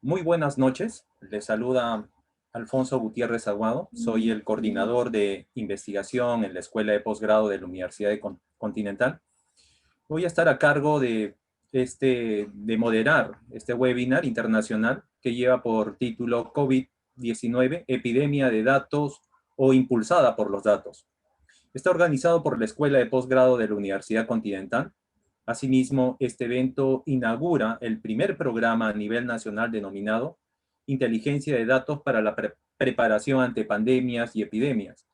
Muy buenas noches, les saluda Alfonso Gutiérrez Aguado, soy el coordinador de investigación en la Escuela de Posgrado de la Universidad Continental. Voy a estar a cargo de moderar este webinar internacional que lleva por título COVID-19, epidemia de datos o impulsada por los datos. Está organizado por la Escuela de Posgrado de la Universidad Continental. Asimismo, este evento inaugura el primer programa a nivel nacional denominado Inteligencia de Datos para la Preparación ante Pandemias y Epidemias.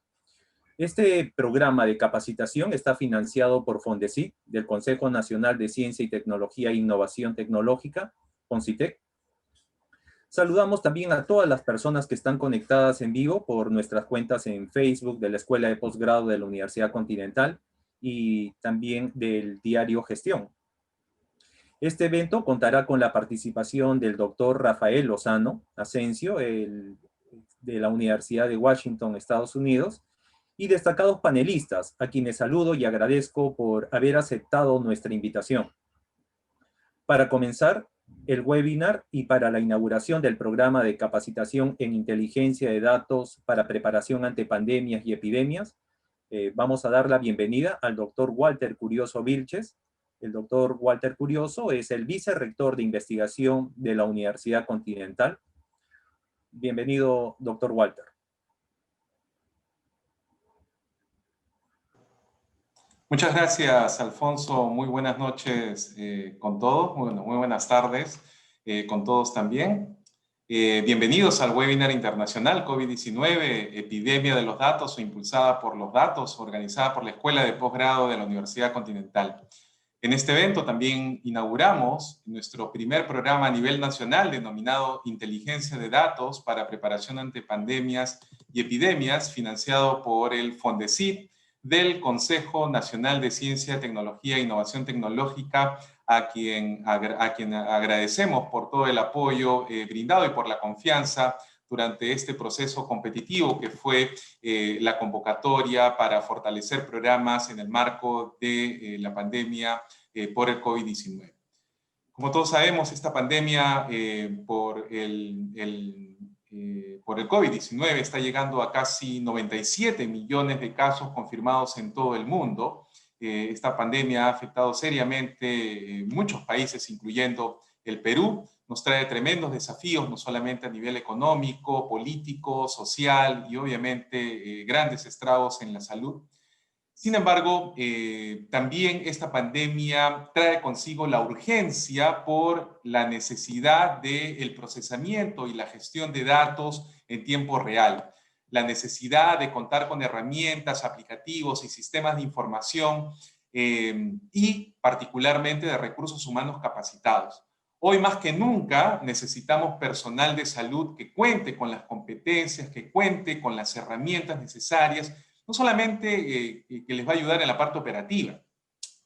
Este programa de capacitación está financiado por FONDECIT, del Consejo Nacional de Ciencia y Tecnología e Innovación Tecnológica, CONCITEC. Saludamos también a todas las personas que están conectadas en vivo por nuestras cuentas en Facebook de la Escuela de Posgrado de la Universidad Continental y también del diario Gestión. Este evento contará con la participación del doctor Rafael Lozano Asensio, de la Universidad de Washington, Estados Unidos, y destacados panelistas, a quienes saludo y agradezco por haber aceptado nuestra invitación. Para comenzar el webinar y para la inauguración del programa de capacitación en inteligencia de datos para preparación ante pandemias y epidemias, vamos a dar la bienvenida al doctor Walter Curioso Vilches. El doctor Walter Curioso es el vicerrector de investigación de la Universidad Continental. Bienvenido, doctor Walter. Muchas gracias, Alfonso. Muy buenas noches con todos. Bueno, muy buenas tardes con todos también. Bienvenidos al webinar internacional COVID-19, epidemia de los datos o impulsada por los datos, organizada por la Escuela de Posgrado de la Universidad Continental. En este evento también inauguramos nuestro primer programa a nivel nacional denominado Inteligencia de Datos para Preparación ante Pandemias y Epidemias, financiado por el FONDECIT, del Consejo Nacional de Ciencia, Tecnología e Innovación Tecnológica, a quien agradecemos por todo el apoyo brindado y por la confianza durante este proceso competitivo que fue la convocatoria para fortalecer programas en el marco de la pandemia por el COVID-19. Como todos sabemos, esta pandemia por el COVID-19 está llegando a casi 97 millones de casos confirmados en todo el mundo. Esta pandemia ha afectado seriamente muchos países, incluyendo el Perú. Nos trae tremendos desafíos, no solamente a nivel económico, político, social y obviamente grandes estragos en la salud. Sin embargo, también esta pandemia trae consigo la urgencia por la necesidad del procesamiento y la gestión de datos en tiempo real, la necesidad de contar con herramientas, aplicativos y sistemas de información y particularmente de recursos humanos capacitados. Hoy más que nunca necesitamos personal de salud que cuente con las competencias, que cuente con las herramientas necesarias, no solamente que les va a ayudar en la parte operativa,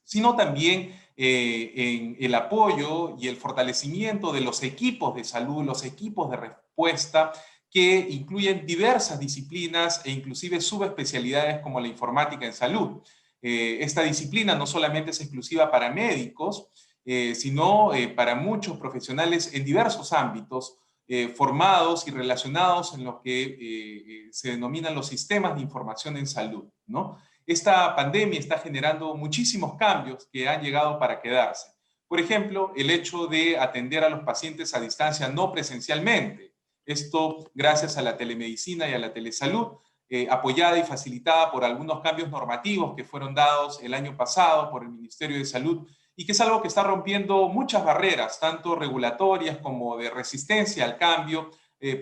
sino también en el apoyo y el fortalecimiento de los equipos de salud, los equipos de respuesta, que incluyen diversas disciplinas e inclusive subespecialidades como la informática en salud. Esta disciplina no solamente es exclusiva para médicos, sino para muchos profesionales en diversos ámbitos, formados y relacionados en lo que se denominan los sistemas de información en salud, ¿no? Esta pandemia está generando muchísimos cambios que han llegado para quedarse. Por ejemplo, el hecho de atender a los pacientes a distancia no presencialmente. Esto gracias a la telemedicina y a la telesalud, apoyada y facilitada por algunos cambios normativos que fueron dados el año pasado por el Ministerio de Salud y que es algo que está rompiendo muchas barreras, tanto regulatorias como de resistencia al cambio,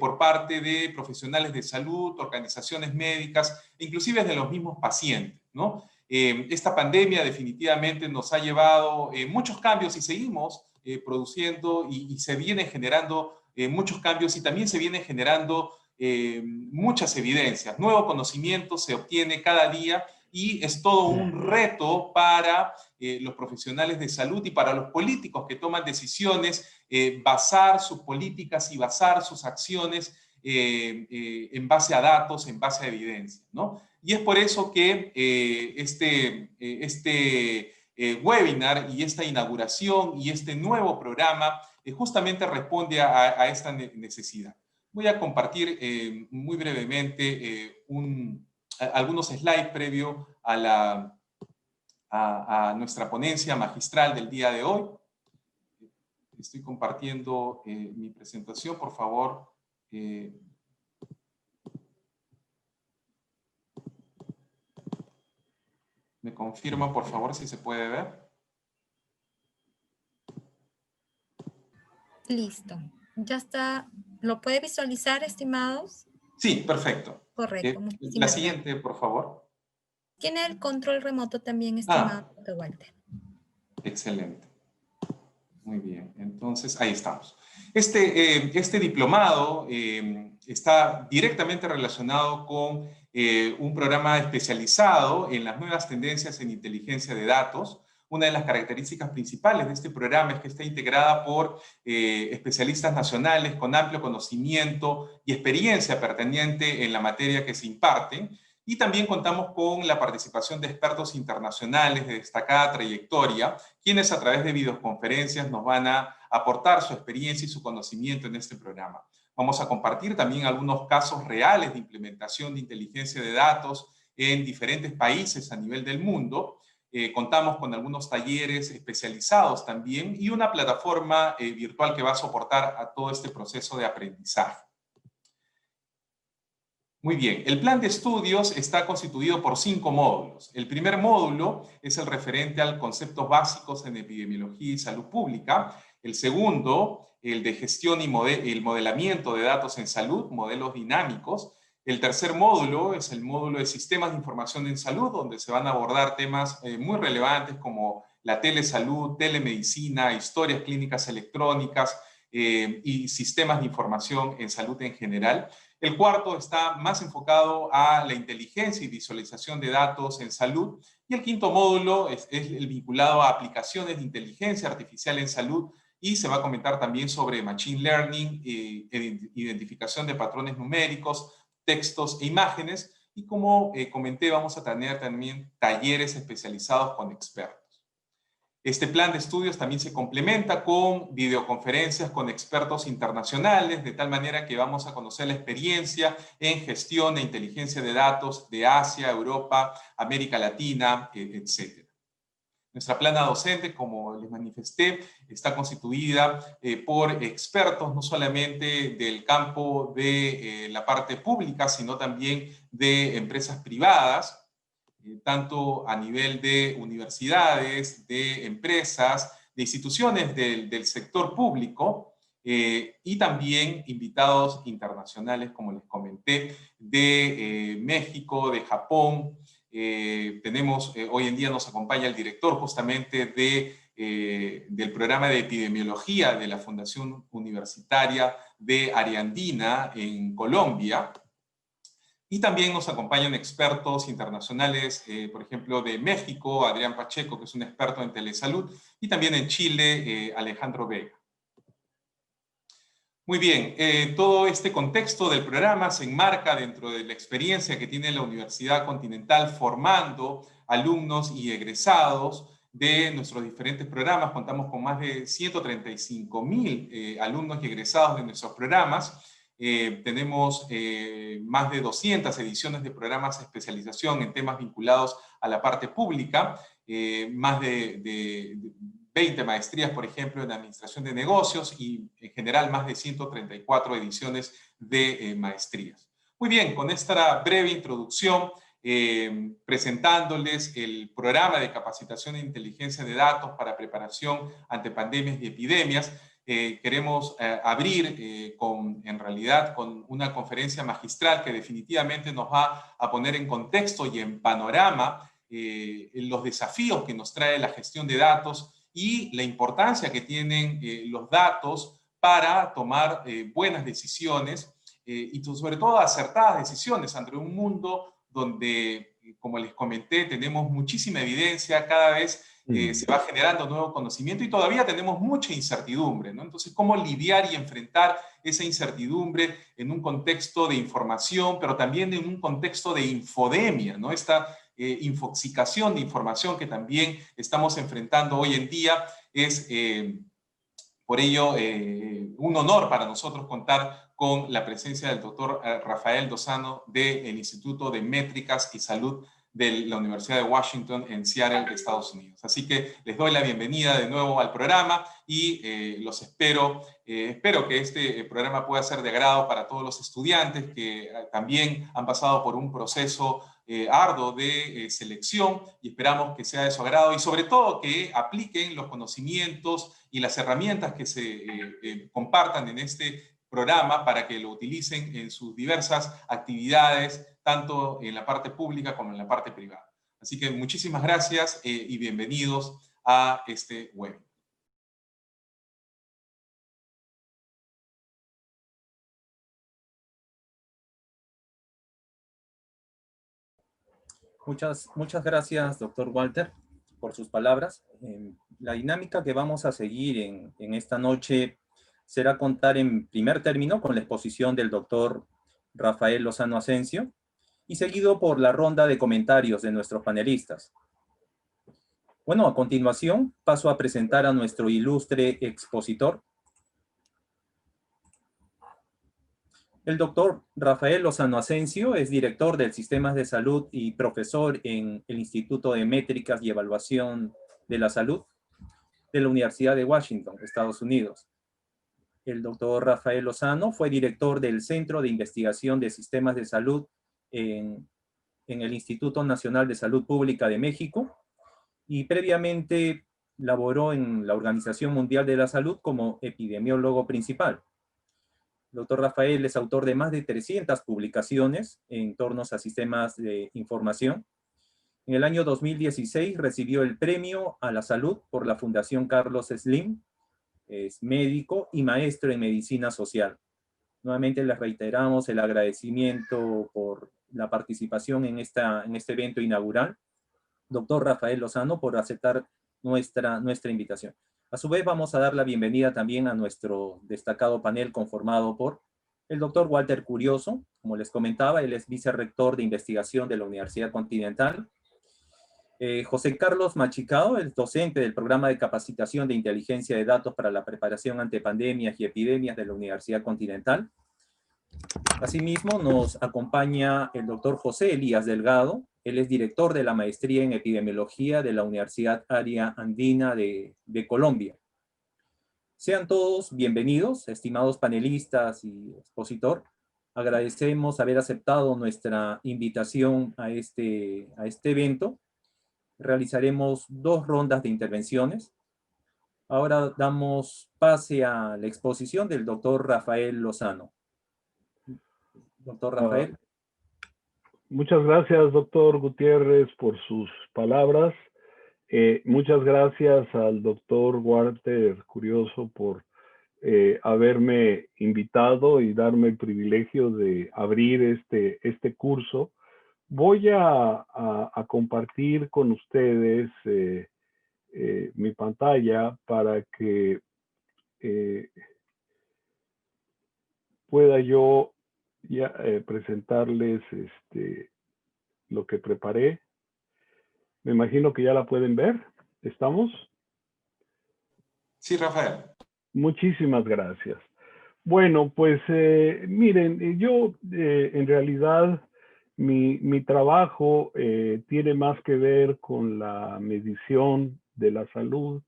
por parte de profesionales de salud, organizaciones médicas, inclusive de los mismos pacientes, ¿no? Esta pandemia definitivamente nos ha llevado muchos cambios y seguimos produciendo y se vienen generando muchos cambios y también se vienen generando muchas evidencias. Nuevo conocimiento se obtiene cada día y es todo un reto para los profesionales de salud y para los políticos que toman decisiones, basar sus políticas y basar sus acciones en base a datos, en base a evidencia, ¿no? Y es por eso que este webinar y esta inauguración y este nuevo programa justamente responde a esta necesidad. Voy a compartir muy brevemente algunos slides previo a nuestra ponencia magistral del día de hoy. Estoy compartiendo mi presentación, por favor. ¿Me confirma, por favor, si se puede ver? Listo. Ya está. ¿Lo puede visualizar, estimados? Sí, perfecto. Correcto. La siguiente, por favor. Tiene el control remoto también, estimado Walter. Excelente. Muy bien. Entonces, ahí estamos. Este diplomado está directamente relacionado con un programa especializado en las nuevas tendencias en inteligencia de datos. Una de las características principales de este programa es que está integrada por especialistas nacionales con amplio conocimiento y experiencia pertinente en la materia que se imparten. Y también contamos con la participación de expertos internacionales de destacada trayectoria, quienes a través de videoconferencias nos van a aportar su experiencia y su conocimiento en este programa. Vamos a compartir también algunos casos reales de implementación de inteligencia de datos en diferentes países a nivel del mundo. Contamos con algunos talleres especializados también y una plataforma virtual que va a soportar a todo este proceso de aprendizaje. Muy bien, el plan de estudios está constituido por 5 módulos. El primer módulo es el referente a conceptos básicos en epidemiología y salud pública. El segundo, el de gestión y el modelamiento de datos en salud, modelos dinámicos. El tercer módulo es el módulo de sistemas de información en salud, donde se van a abordar temas muy relevantes como la telesalud, telemedicina, historias clínicas electrónicas y sistemas de información en salud en general. El cuarto está más enfocado a la inteligencia y visualización de datos en salud. Y el quinto módulo es el vinculado a aplicaciones de inteligencia artificial en salud y se va a comentar también sobre Machine Learning, identificación de patrones numéricos, textos e imágenes. Y como comenté, vamos a tener también talleres especializados con expertos. Este plan de estudios también se complementa con videoconferencias con expertos internacionales, de tal manera que vamos a conocer la experiencia en gestión e inteligencia de datos de Asia, Europa, América Latina, etc. Nuestra plana docente, como les manifesté, está constituida por expertos no solamente del campo de la parte pública, sino también de empresas privadas, tanto a nivel de universidades, de empresas, de instituciones del sector público y también invitados internacionales, como les comenté, de México, de Japón. Tenemos, hoy en día nos acompaña el director justamente del programa de epidemiología de la Fundación Universitaria de Ariandina en Colombia. Y también nos acompañan expertos internacionales, por ejemplo, de México, Adrián Pacheco, que es un experto en telesalud, y también en Chile, Alejandro Vega. Muy bien, todo este contexto del programa se enmarca dentro de la experiencia que tiene la Universidad Continental formando alumnos y egresados de nuestros diferentes programas. Contamos con más de 135.000 alumnos y egresados de nuestros programas. Tenemos más de 200 ediciones de programas de especialización en temas vinculados a la parte pública, más de 20 maestrías, por ejemplo, en administración de negocios y en general más de 134 ediciones de maestrías. Muy bien, con esta breve introducción, presentándoles el programa de capacitación e inteligencia de datos para preparación ante pandemias y epidemias, queremos abrir en realidad con una conferencia magistral que definitivamente nos va a poner en contexto y en panorama los desafíos que nos trae la gestión de datos y la importancia que tienen los datos para tomar buenas decisiones y sobre todo acertadas decisiones ante un mundo donde, como les comenté, tenemos muchísima evidencia, cada vez se va generando nuevo conocimiento y todavía tenemos mucha incertidumbre, ¿no? Entonces, ¿cómo lidiar y enfrentar esa incertidumbre en un contexto de información, pero también en un contexto de infodemia, ¿no? Esta infoxicación de información que también estamos enfrentando hoy en día es Por ello, un honor para nosotros contar con la presencia del doctor Rafael Lozano del Instituto de Métricas y Salud de la Universidad de Washington en Seattle, Estados Unidos. Así que les doy la bienvenida de nuevo al programa y los espero. Espero que este programa pueda ser de agrado para todos los estudiantes que también han pasado por un proceso arduo de selección, y esperamos que sea de su agrado y sobre todo que apliquen los conocimientos y las herramientas que se compartan en este programa para que lo utilicen en sus diversas actividades, tanto en la parte pública como en la parte privada. Así que muchísimas gracias y bienvenidos a este webinar. Muchas gracias, doctor Walter, por sus palabras. La dinámica que vamos a seguir en esta noche será contar en primer término con la exposición del doctor Rafael Lozano Asensio y seguido por la ronda de comentarios de nuestros panelistas. Bueno, a continuación paso a presentar a nuestro ilustre expositor. El doctor Rafael Lozano Asensio es director del Sistemas de Salud y profesor en el Instituto de Métricas y Evaluación de la Salud de la Universidad de Washington, Estados Unidos. El doctor Rafael Lozano fue director del Centro de Investigación de Sistemas de Salud en el Instituto Nacional de Salud Pública de México y previamente laboró en la Organización Mundial de la Salud como epidemiólogo principal. El doctor Rafael es autor de más de 300 publicaciones en torno a sistemas de información. En el año 2016 recibió el Premio a la Salud por la Fundación Carlos Slim. Es médico y maestro en medicina social. Nuevamente les reiteramos el agradecimiento por la participación en este evento inaugural. Doctor Rafael Lozano, por aceptar nuestra invitación. A su vez, vamos a dar la bienvenida también a nuestro destacado panel conformado por el doctor Walter Curioso. Como les comentaba, él es vicerrector de investigación de la Universidad Continental. José Carlos Machicao, el docente del programa de capacitación de inteligencia de datos para la preparación ante pandemias y epidemias de la Universidad Continental. Asimismo, nos acompaña el doctor José Elías Delgado. Él es director de la maestría en epidemiología de la Universidad Área Andina de Colombia. Sean todos bienvenidos, estimados panelistas y expositor. Agradecemos haber aceptado nuestra invitación a este evento. Realizaremos 2 rondas de intervenciones. Ahora damos pase a la exposición del doctor Rafael Lozano. Doctor Rafael. Muchas gracias, doctor Gutiérrez, por sus palabras. Muchas gracias al doctor Walter Curioso por haberme invitado y darme el privilegio de abrir este curso. Voy a compartir con ustedes mi pantalla para que pueda yo ya presentarles lo que preparé. Me imagino que ya la pueden ver. ¿Estamos? Sí, Rafael. Muchísimas gracias. Bueno, pues miren, yo en realidad mi trabajo tiene más que ver con la medición de la salud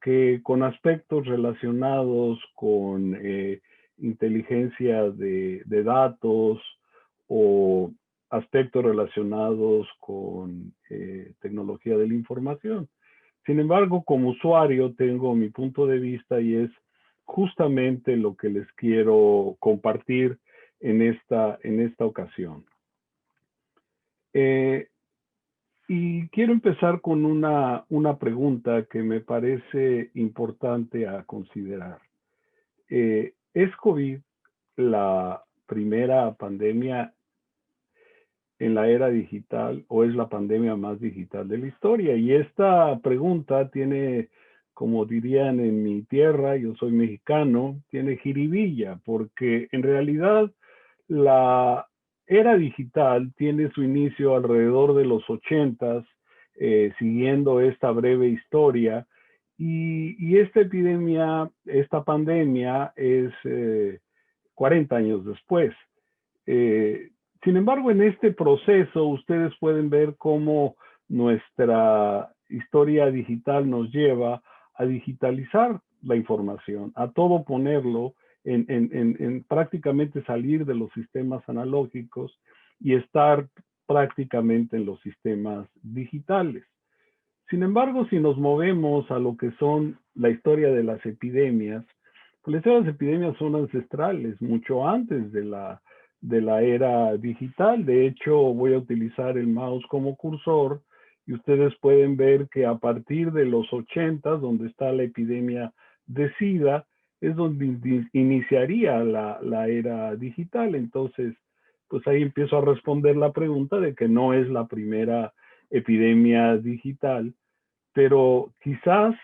que con aspectos relacionados con inteligencia de datos o aspectos relacionados con tecnología de la información. Sin embargo, como usuario tengo mi punto de vista y es justamente lo que les quiero compartir en esta ocasión. Y quiero empezar con una pregunta que me parece importante a considerar. ¿Es COVID la primera pandemia en la era digital o es la pandemia más digital de la historia? Y esta pregunta tiene, como dirían en mi tierra, yo soy mexicano, tiene jiribilla, porque en realidad la era digital tiene su inicio alrededor de los 80s, siguiendo esta breve historia, Y esta epidemia, esta pandemia es 40 años después. Sin embargo, en este proceso ustedes pueden ver cómo nuestra historia digital nos lleva a digitalizar la información, a todo ponerlo en prácticamente salir de los sistemas analógicos y estar prácticamente en los sistemas digitales. Sin embargo, si nos movemos a lo que son la historia de las epidemias, pues la historia de las epidemias son ancestrales, mucho antes de la era digital. De hecho, voy a utilizar el mouse como cursor y ustedes pueden ver que a partir de los 80, donde está la epidemia de SIDA, es donde iniciaría la era digital. Entonces, pues ahí empiezo a responder la pregunta de que no es la primera epidemia digital, pero quizás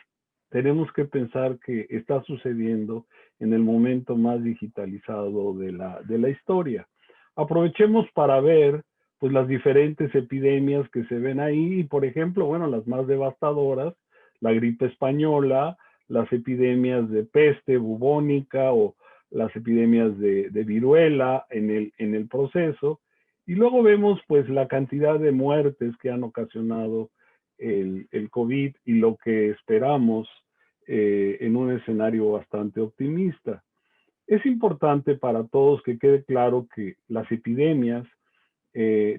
tenemos que pensar que está sucediendo en el momento más digitalizado de la historia. Aprovechemos para ver pues las diferentes epidemias que se ven ahí, y por ejemplo, bueno, las más devastadoras, la gripe española, las epidemias de peste bubónica o las epidemias de viruela en el proceso, y luego vemos pues la cantidad de muertes que han ocasionado el COVID y lo que esperamos en un escenario bastante optimista. Es importante para todos que quede claro que las epidemias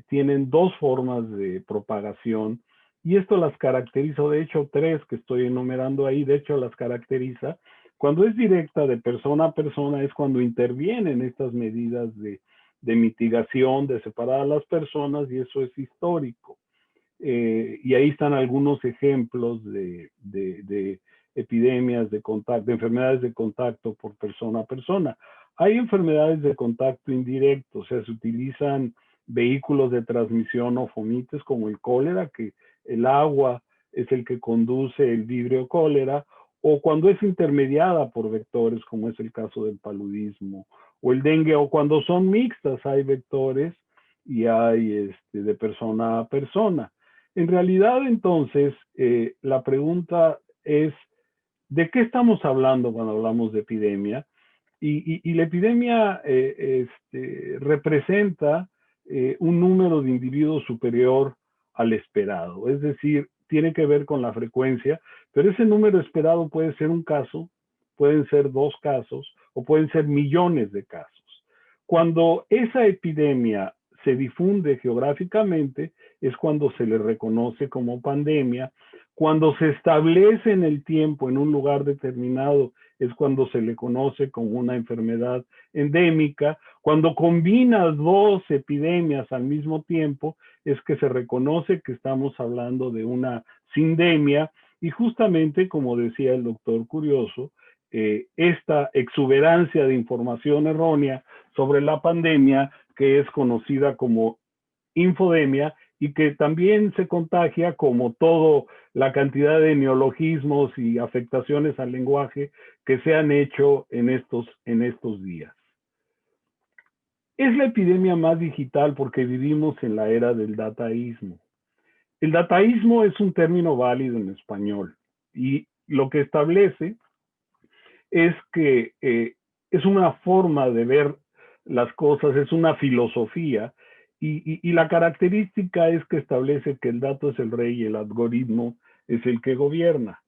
tienen dos formas de propagación y esto las caracteriza, de hecho 3 que estoy enumerando ahí, de hecho las caracteriza. Cuando es directa de persona a persona es cuando intervienen estas medidas de mitigación, de separar a las personas, y eso es histórico. Y ahí están algunos ejemplos de epidemias de contacto, de enfermedades de contacto por persona a persona. Hay enfermedades de contacto indirecto, o sea, se utilizan vehículos de transmisión o fomites como el cólera, que el agua es el que conduce el vibrio cólera, o cuando es intermediada por vectores, como es el caso del paludismo, o el dengue, o cuando son mixtas, hay vectores y hay de persona a persona. En realidad, entonces, la pregunta es, ¿de qué estamos hablando cuando hablamos de epidemia? Y la epidemia representa un número de individuos superior al esperado. Es decir, tiene que ver con la frecuencia, pero ese número esperado puede ser un caso, pueden ser 2 casos o pueden ser millones de casos. Cuando esa epidemia se difunde geográficamente es cuando se le reconoce como pandemia. Cuando se establece en el tiempo en un lugar determinado es cuando se le conoce como una enfermedad endémica. Cuando combina 2 epidemias al mismo tiempo es que se reconoce que estamos hablando de una sindemia, y justamente, como decía el doctor Curioso, esta exuberancia de información errónea sobre la pandemia, que es conocida como infodemia y que también se contagia, como todo la cantidad de neologismos y afectaciones al lenguaje que se han hecho en estos días. Es la epidemia más digital porque vivimos en la era del dataísmo. El dataísmo es un término válido en español y lo que establece es que es una forma de ver las cosas, es una filosofía, y la característica es que establece que el dato es el rey y el algoritmo es el que gobierna.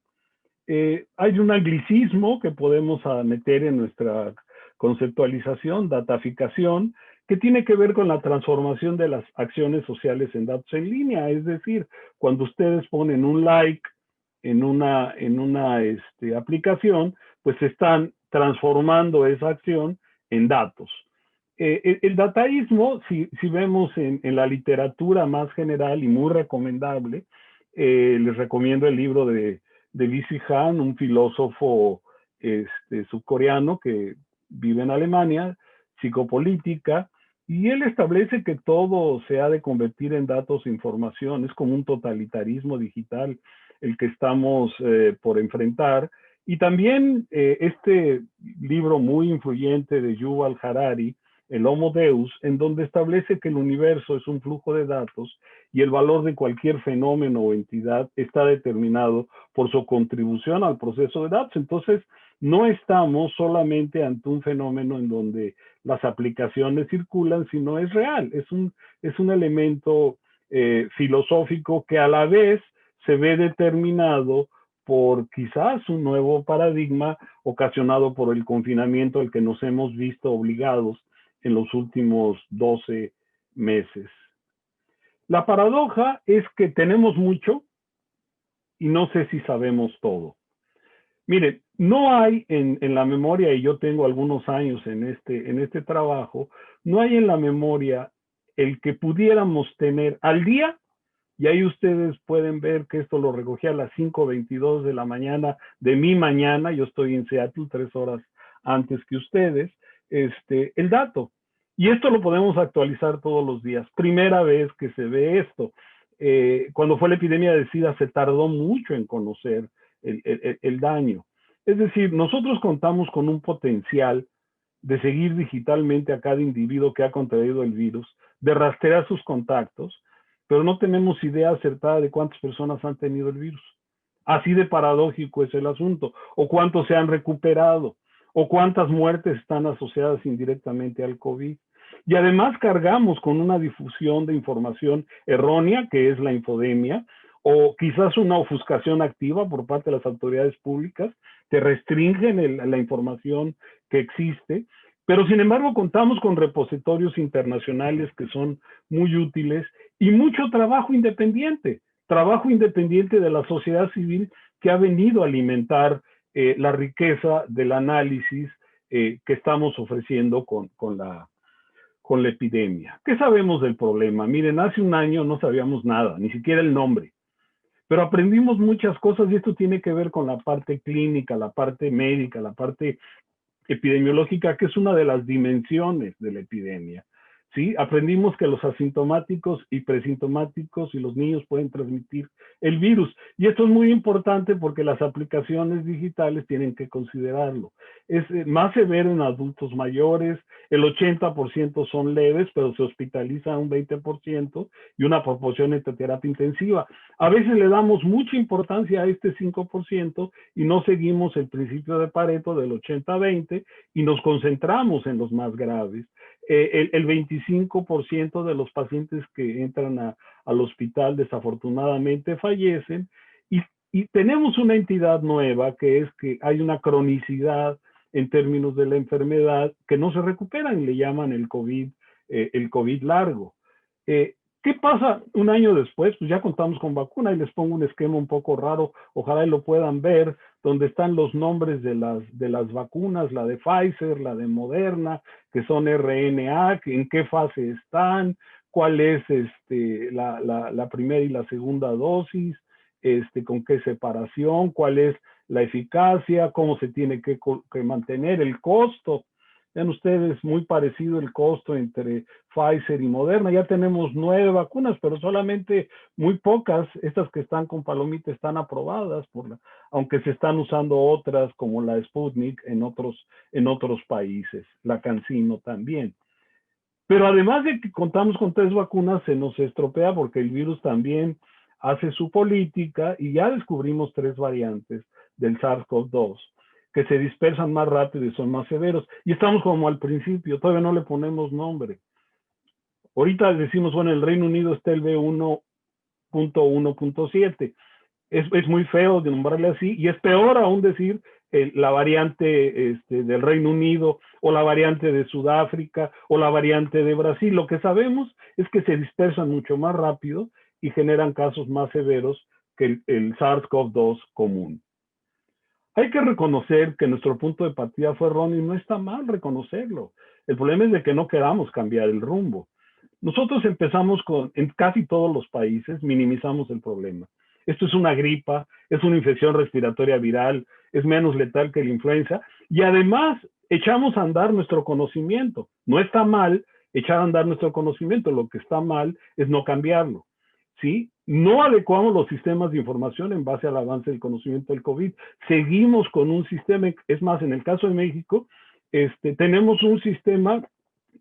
Hay un anglicismo que podemos meter en nuestra conceptualización, dataficación, que tiene que ver con la transformación de las acciones sociales en datos en línea. Es decir, cuando ustedes ponen un like en una aplicación, pues están transformando esa acción en datos. El dataísmo, si vemos en la literatura más general y muy recomendable, les recomiendo el libro de Lizzie Han, un filósofo subcoreano que vive en Alemania, Psicopolítica, y él establece que todo se ha de convertir en datos e información. Es como un totalitarismo digital el que estamos por enfrentar. Y también este libro muy influyente de Yuval Harari, El Homo Deus, en donde establece que el universo es un flujo de datos y el valor de cualquier fenómeno o entidad está determinado por su contribución al proceso de datos. Entonces, no estamos solamente ante un fenómeno en donde las aplicaciones circulan, sino es real, es un elemento filosófico que a la vez se ve determinado por quizás un nuevo paradigma ocasionado por el confinamiento al que nos hemos visto obligados en los últimos 12 meses. La paradoja es que tenemos mucho y no sé si sabemos todo. Miren, no hay en la memoria, y yo tengo algunos años en este trabajo, no hay en la memoria el que pudiéramos tener al día, y ahí ustedes pueden ver que esto lo recogí a las 5:22 de la mañana de mi mañana, yo estoy en Seattle 3 horas antes que ustedes, el dato. Y esto lo podemos actualizar todos los días. Primera vez que se ve esto. Cuando fue la epidemia de SIDA se tardó mucho en conocer el daño. Es decir, nosotros contamos con un potencial de seguir digitalmente a cada individuo que ha contraído el virus, de rastrear sus contactos, pero no tenemos idea acertada de cuántas personas han tenido el virus. Así de paradójico es el asunto. O cuántos se han recuperado, o cuántas muertes están asociadas indirectamente al COVID. Y además cargamos con una difusión de información errónea, que es la infodemia, o quizás una ofuscación activa por parte de las autoridades públicas, que restringen la información que existe, pero sin embargo contamos con repositorios internacionales que son muy útiles y mucho trabajo independiente de la sociedad civil que ha venido a alimentar la riqueza del análisis que estamos ofreciendo con la epidemia. ¿Qué sabemos del problema? Miren, hace un año no sabíamos nada, ni siquiera el nombre. Pero aprendimos muchas cosas y esto tiene que ver con la parte clínica, la parte médica, la parte epidemiológica, que es una de las dimensiones de la epidemia. ¿Sí? Aprendimos que los asintomáticos y presintomáticos y los niños pueden transmitir el virus. Y esto es muy importante porque las aplicaciones digitales tienen que considerarlo. Es más severo en adultos mayores, el 80% son leves, pero se hospitaliza un 20% y una proporción entre terapia intensiva. A veces le damos mucha importancia a este 5% y no seguimos el principio de Pareto del 80-20 y nos concentramos en los más graves. El 25% de los pacientes que entran al hospital desafortunadamente fallecen y tenemos una entidad nueva que es que hay una cronicidad en términos de la enfermedad que no se recuperan y le llaman el COVID largo. ¿Qué pasa un año después? Pues ya contamos con vacuna y les pongo un esquema un poco raro, ojalá y lo puedan ver, donde están los nombres de las vacunas, la de Pfizer, la de Moderna, que son RNA, en qué fase están, cuál es la primera y la segunda dosis, con qué separación, cuál es la eficacia, cómo se tiene que mantener, el costo. Vean ustedes, muy parecido el costo entre Pfizer y Moderna. Ya tenemos 9 vacunas, pero solamente muy pocas, estas que están con palomita, están aprobadas, aunque se están usando otras como la Sputnik en otros países, la CanSino también. Pero además de que contamos con 3 vacunas, se nos estropea porque el virus también hace su política y ya descubrimos 3 variantes del SARS-CoV-2 que se dispersan más rápido y son más severos. Y estamos como al principio, todavía no le ponemos nombre. Ahorita decimos, bueno, en el Reino Unido está el B1.1.7. Es muy feo de nombrarle así, y es peor aún decir la variante del Reino Unido, o la variante de Sudáfrica, o la variante de Brasil. Lo que sabemos es que se dispersan mucho más rápido y generan casos más severos que el SARS-CoV-2 común. Hay que reconocer que nuestro punto de partida fue erróneo y no está mal reconocerlo. El problema es de que no queramos cambiar el rumbo. Nosotros empezamos en casi todos los países, minimizamos el problema. Esto es una gripa, es una infección respiratoria viral, es menos letal que la influenza y además echamos a andar nuestro conocimiento. No está mal echar a andar nuestro conocimiento, lo que está mal es no cambiarlo. ¿Sí? No adecuamos los sistemas de información en base al avance del conocimiento del COVID. Seguimos con un sistema, es más, en el caso de México, tenemos un sistema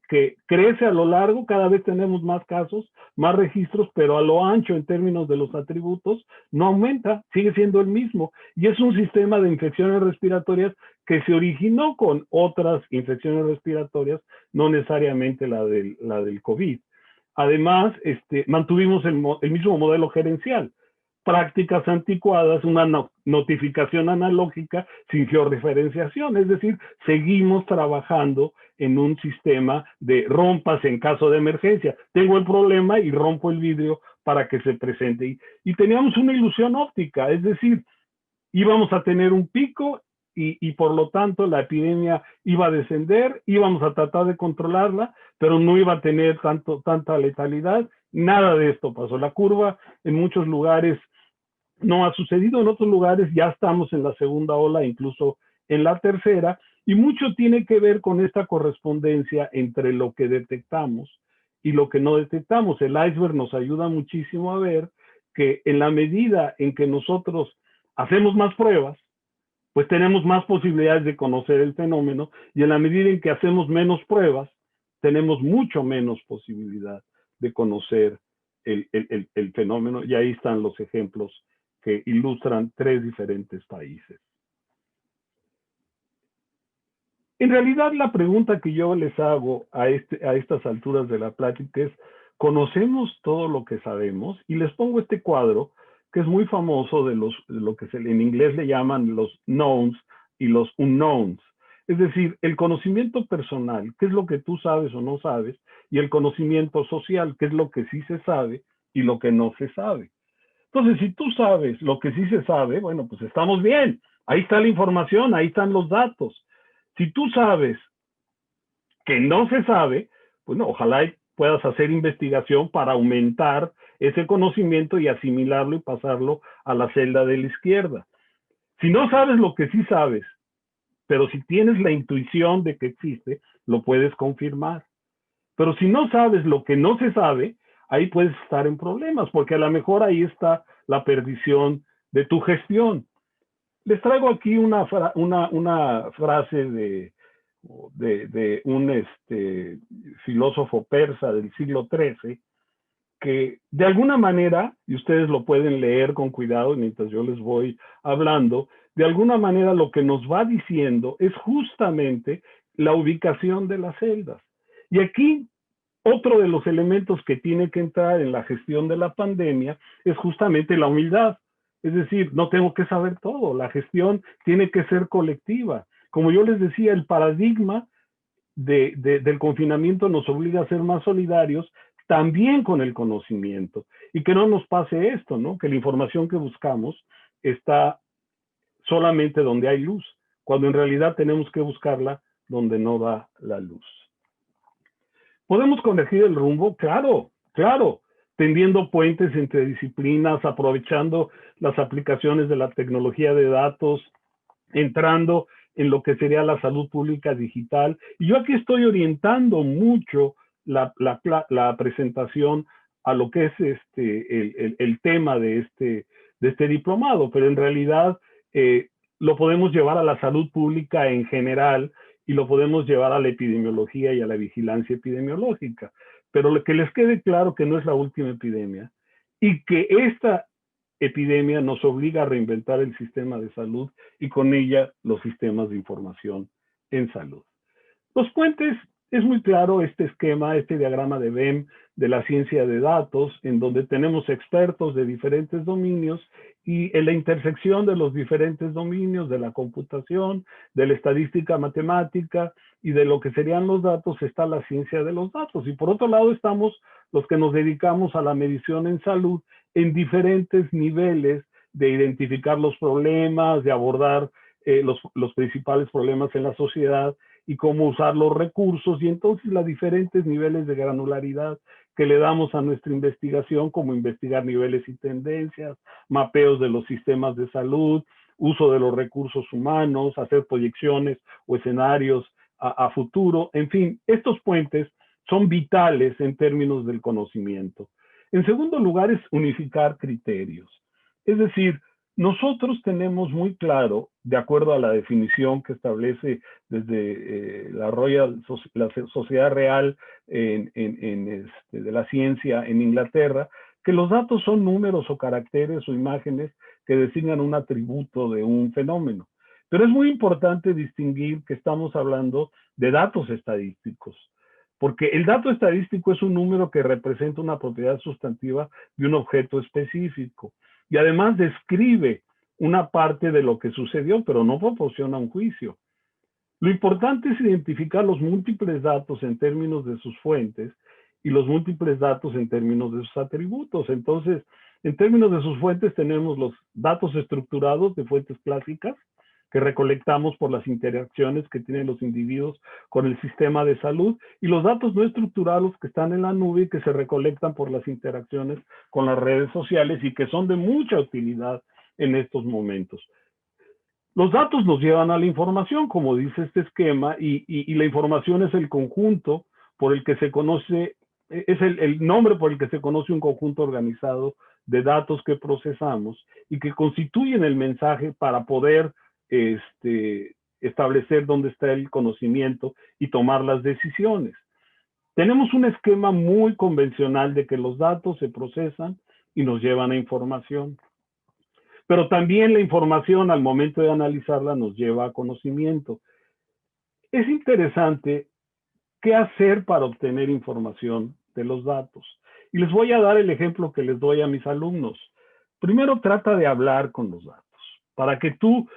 que crece a lo largo, cada vez tenemos más casos, más registros, pero a lo ancho en términos de los atributos no aumenta, sigue siendo el mismo. Y es un sistema de infecciones respiratorias que se originó con otras infecciones respiratorias, no necesariamente la del COVID. Además, mantuvimos el mismo modelo gerencial, prácticas anticuadas, una notificación analógica sin georreferenciación, es decir, seguimos trabajando en un sistema de rompas en caso de emergencia. Tengo el problema y rompo el vidrio para que se presente. Y teníamos una ilusión óptica, es decir, íbamos a tener un pico y por lo tanto la epidemia iba a descender, íbamos a tratar de controlarla, pero no iba a tener tanta letalidad. Nada de esto pasó. La curva en muchos lugares no ha sucedido, en otros lugares ya estamos en la segunda ola, incluso en la tercera, y mucho tiene que ver con esta correspondencia entre lo que detectamos y lo que no detectamos. El iceberg nos ayuda muchísimo a ver que en la medida en que nosotros hacemos más pruebas, pues tenemos más posibilidades de conocer el fenómeno, y en la medida en que hacemos menos pruebas, tenemos mucho menos posibilidad de conocer el fenómeno, y ahí están los ejemplos que ilustran 3 diferentes países. En realidad, la pregunta que yo les hago a estas alturas de la plática es, ¿conocemos todo lo que sabemos? Y les pongo este cuadro, que es muy famoso de lo que en inglés le llaman los knowns y los unknowns. Es decir, el conocimiento personal, qué es lo que tú sabes o no sabes, y el conocimiento social, qué es lo que sí se sabe y lo que no se sabe. Entonces, si tú sabes lo que sí se sabe, bueno, pues estamos bien. Ahí está la información, ahí están los datos. Si tú sabes que no se sabe, pues no, ojalá puedas hacer investigación para aumentar ese conocimiento y asimilarlo y pasarlo a la celda de la izquierda. Si no sabes lo que sí sabes, pero si tienes la intuición de que existe, lo puedes confirmar. Pero si no sabes lo que no se sabe, ahí puedes estar en problemas, porque a lo mejor ahí está la perdición de tu gestión. Les traigo aquí una frase de un filósofo persa del siglo XIII, que de alguna manera, y ustedes lo pueden leer con cuidado mientras yo les voy hablando, de alguna manera lo que nos va diciendo es justamente la ubicación de las celdas. Y aquí otro de los elementos que tiene que entrar en la gestión de la pandemia es justamente la humildad. Es decir, no tengo que saber todo, la gestión tiene que ser colectiva. Como yo les decía, el paradigma del confinamiento nos obliga a ser más solidarios también con el conocimiento. Y que no nos pase esto, ¿no? Que la información que buscamos está solamente donde hay luz, cuando en realidad tenemos que buscarla donde no da la luz. ¿Podemos corregir el rumbo? Claro, claro, tendiendo puentes entre disciplinas, aprovechando las aplicaciones de la tecnología de datos, entrando en lo que sería la salud pública digital. Y yo aquí estoy orientando mucho la presentación a lo que es el tema de este diplomado, pero en realidad lo podemos llevar a la salud pública en general y lo podemos llevar a la epidemiología y a la vigilancia epidemiológica. Pero que les quede claro que no es la última epidemia y que esta epidemia nos obliga a reinventar el sistema de salud y con ella los sistemas de información en salud. Los puentes, es muy claro este esquema, este diagrama de Venn de la ciencia de datos, en donde tenemos expertos de diferentes dominios y en la intersección de los diferentes dominios de la computación, de la estadística matemática y de lo que serían los datos está la ciencia de los datos. Y por otro lado estamos los que nos dedicamos a la medición en salud en diferentes niveles de identificar los problemas, de abordar los principales problemas en la sociedad y cómo usar los recursos, y entonces los diferentes niveles de granularidad que le damos a nuestra investigación, como investigar niveles y tendencias, mapeos de los sistemas de salud, uso de los recursos humanos, hacer proyecciones o escenarios a futuro. En fin, estos puentes son vitales en términos del conocimiento. En segundo lugar es unificar criterios. Es decir, Nosotros tenemos muy claro, de acuerdo a la definición que establece desde la Sociedad Real de la Ciencia en Inglaterra, que los datos son números o caracteres o imágenes que designan un atributo de un fenómeno. Pero es muy importante distinguir que estamos hablando de datos estadísticos, porque el dato estadístico es un número que representa una propiedad sustantiva de un objeto específico y además describe una parte de lo que sucedió, pero no proporciona un juicio. Lo importante es identificar los múltiples datos en términos de sus fuentes y los múltiples datos en términos de sus atributos. Entonces, en términos de sus fuentes tenemos los datos estructurados de fuentes clásicas que recolectamos por las interacciones que tienen los individuos con el sistema de salud y los datos no estructurados que están en la nube y que se recolectan por las interacciones con las redes sociales y que son de mucha utilidad en estos momentos. Los datos nos llevan a la información, como dice este esquema, y la información es el conjunto por el que se conoce, es el nombre por el que se conoce un conjunto organizado de datos que procesamos y que constituyen el mensaje para poder establecer dónde está el conocimiento y tomar las decisiones. Tenemos un esquema muy convencional de que los datos se procesan y nos llevan a información. Pero también la información al momento de analizarla nos lleva a conocimiento. Es interesante qué hacer para obtener información de los datos. Y les voy a dar el ejemplo que les doy a mis alumnos. Primero trata de hablar con los datos para que tú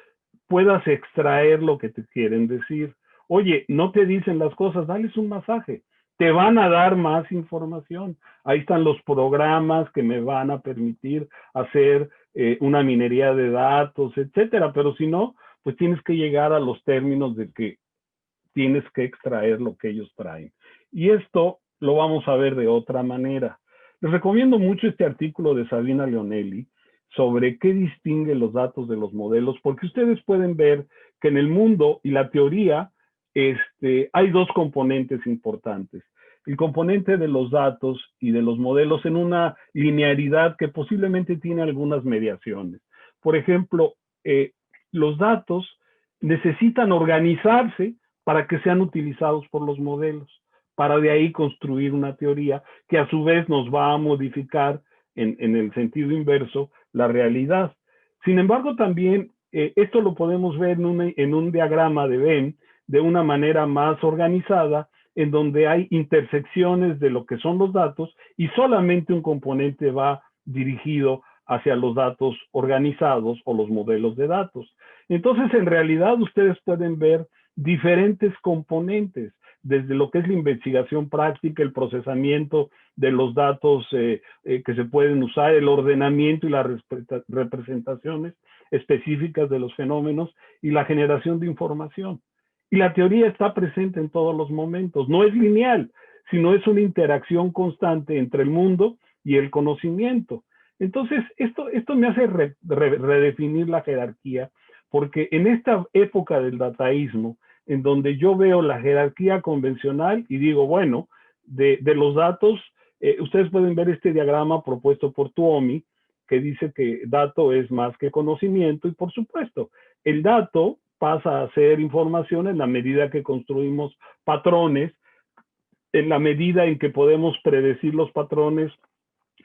puedas extraer lo que te quieren decir. Oye, no te dicen las cosas, dales un masaje. Te van a dar más información. Ahí están los programas que me van a permitir hacer una minería de datos, etcétera. Pero si no, pues tienes que llegar a los términos de que tienes que extraer lo que ellos traen. Y esto lo vamos a ver de otra manera. Les recomiendo mucho este artículo de Sabina Leonelli sobre qué distingue los datos de los modelos, porque ustedes pueden ver que en el mundo y la teoría hay dos componentes importantes. El componente de los datos y de los modelos en una linearidad que posiblemente tiene algunas mediaciones. Por ejemplo, los datos necesitan organizarse para que sean utilizados por los modelos, para de ahí construir una teoría que a su vez nos va a modificar en el sentido inverso la realidad. Sin embargo, también esto lo podemos ver en un diagrama de Venn de una manera más organizada, en donde hay intersecciones de lo que son los datos y solamente un componente va dirigido hacia los datos organizados o los modelos de datos. Entonces, en realidad, ustedes pueden ver diferentes componentes, desde lo que es la investigación práctica, el procesamiento de los datos que se pueden usar, el ordenamiento y las representaciones específicas de los fenómenos y la generación de información. Y la teoría está presente en todos los momentos. No es lineal, sino es una interacción constante entre el mundo y el conocimiento. Entonces, esto me hace redefinir la jerarquía, porque en esta época del dataísmo, en donde yo veo la jerarquía convencional y digo, bueno, de los datos, ustedes pueden ver este diagrama propuesto por Tuomi, que dice que dato es más que conocimiento, y por supuesto, el dato pasa a ser información en la medida que construimos patrones, en la medida en que podemos predecir los patrones,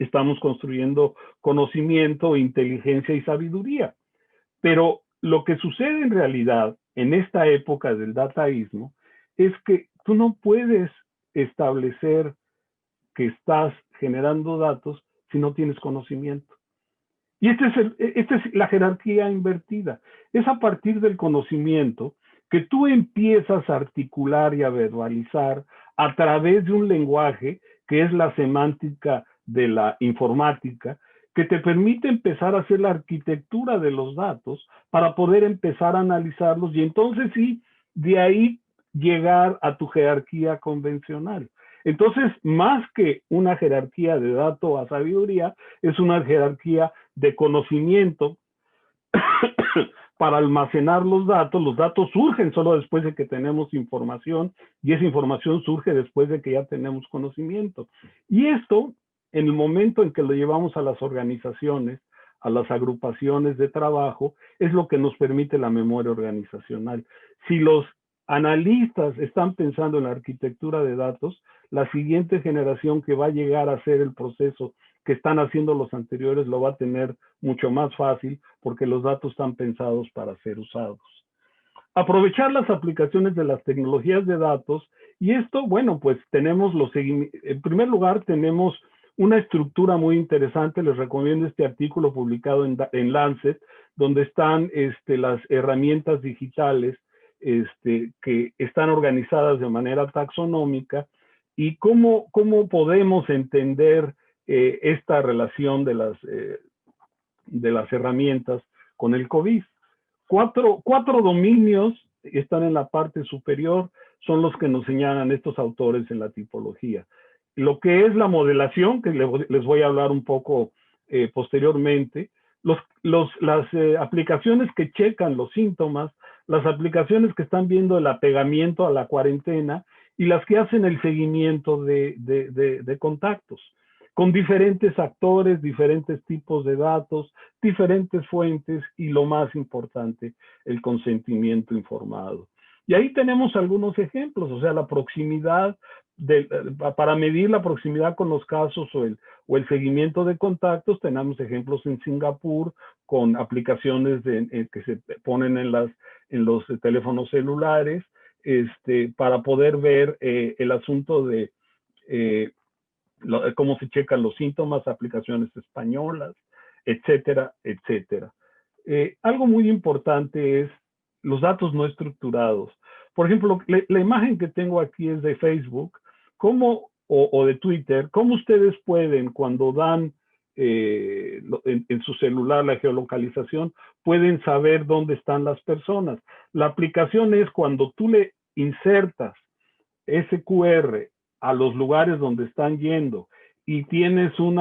estamos construyendo conocimiento, inteligencia y sabiduría. Pero lo que sucede en realidad en esta época del dataísmo es que tú no puedes establecer que estás generando datos si no tienes conocimiento. Y esta es la jerarquía invertida. Es a partir del conocimiento que tú empiezas a articular y a verbalizar a través de un lenguaje que es la semántica de la informática, que te permite empezar a hacer la arquitectura de los datos para poder empezar a analizarlos y entonces sí, de ahí llegar a tu jerarquía convencional. Entonces, más que una jerarquía de dato a sabiduría, es una jerarquía de conocimiento para almacenar los datos. Los datos surgen solo después de que tenemos información y esa información surge después de que ya tenemos conocimiento. Y esto, en el momento en que lo llevamos a las organizaciones, a las agrupaciones de trabajo, es lo que nos permite la memoria organizacional. Si los analistas están pensando en la arquitectura de datos, la siguiente generación que va a llegar a hacer el proceso que están haciendo los anteriores lo va a tener mucho más fácil porque los datos están pensados para ser usados. Aprovechar las aplicaciones de las tecnologías de datos, y esto, bueno, pues tenemos en primer lugar tenemos una estructura muy interesante. Les recomiendo este artículo publicado en Lancet, donde están las herramientas digitales que están organizadas de manera taxonómica, y cómo podemos entender esta relación de las herramientas con el COVID. Cuatro dominios están en la parte superior, son los que nos señalan estos autores en la tipología. Lo que es la modelación, que les voy a hablar un poco posteriormente, las aplicaciones que checan los síntomas, las aplicaciones que están viendo el apegamiento a la cuarentena y las que hacen el seguimiento de contactos, con diferentes actores, diferentes tipos de datos, diferentes fuentes y, lo más importante, el consentimiento informado. Y ahí tenemos algunos ejemplos, o sea, la proximidad, para medir la proximidad con los casos o el seguimiento de contactos. Tenemos ejemplos en Singapur con aplicaciones que se ponen en los teléfonos celulares, para poder ver el asunto de cómo se checan los síntomas, aplicaciones españolas, etcétera, etcétera. Algo muy importante es los datos no estructurados. Por ejemplo, la imagen que tengo aquí es de Facebook, o de Twitter. ¿Cómo ustedes pueden, cuando dan en su celular la geolocalización, pueden saber dónde están las personas? La aplicación es cuando tú le insertas ese QR a los lugares donde están yendo y tienes un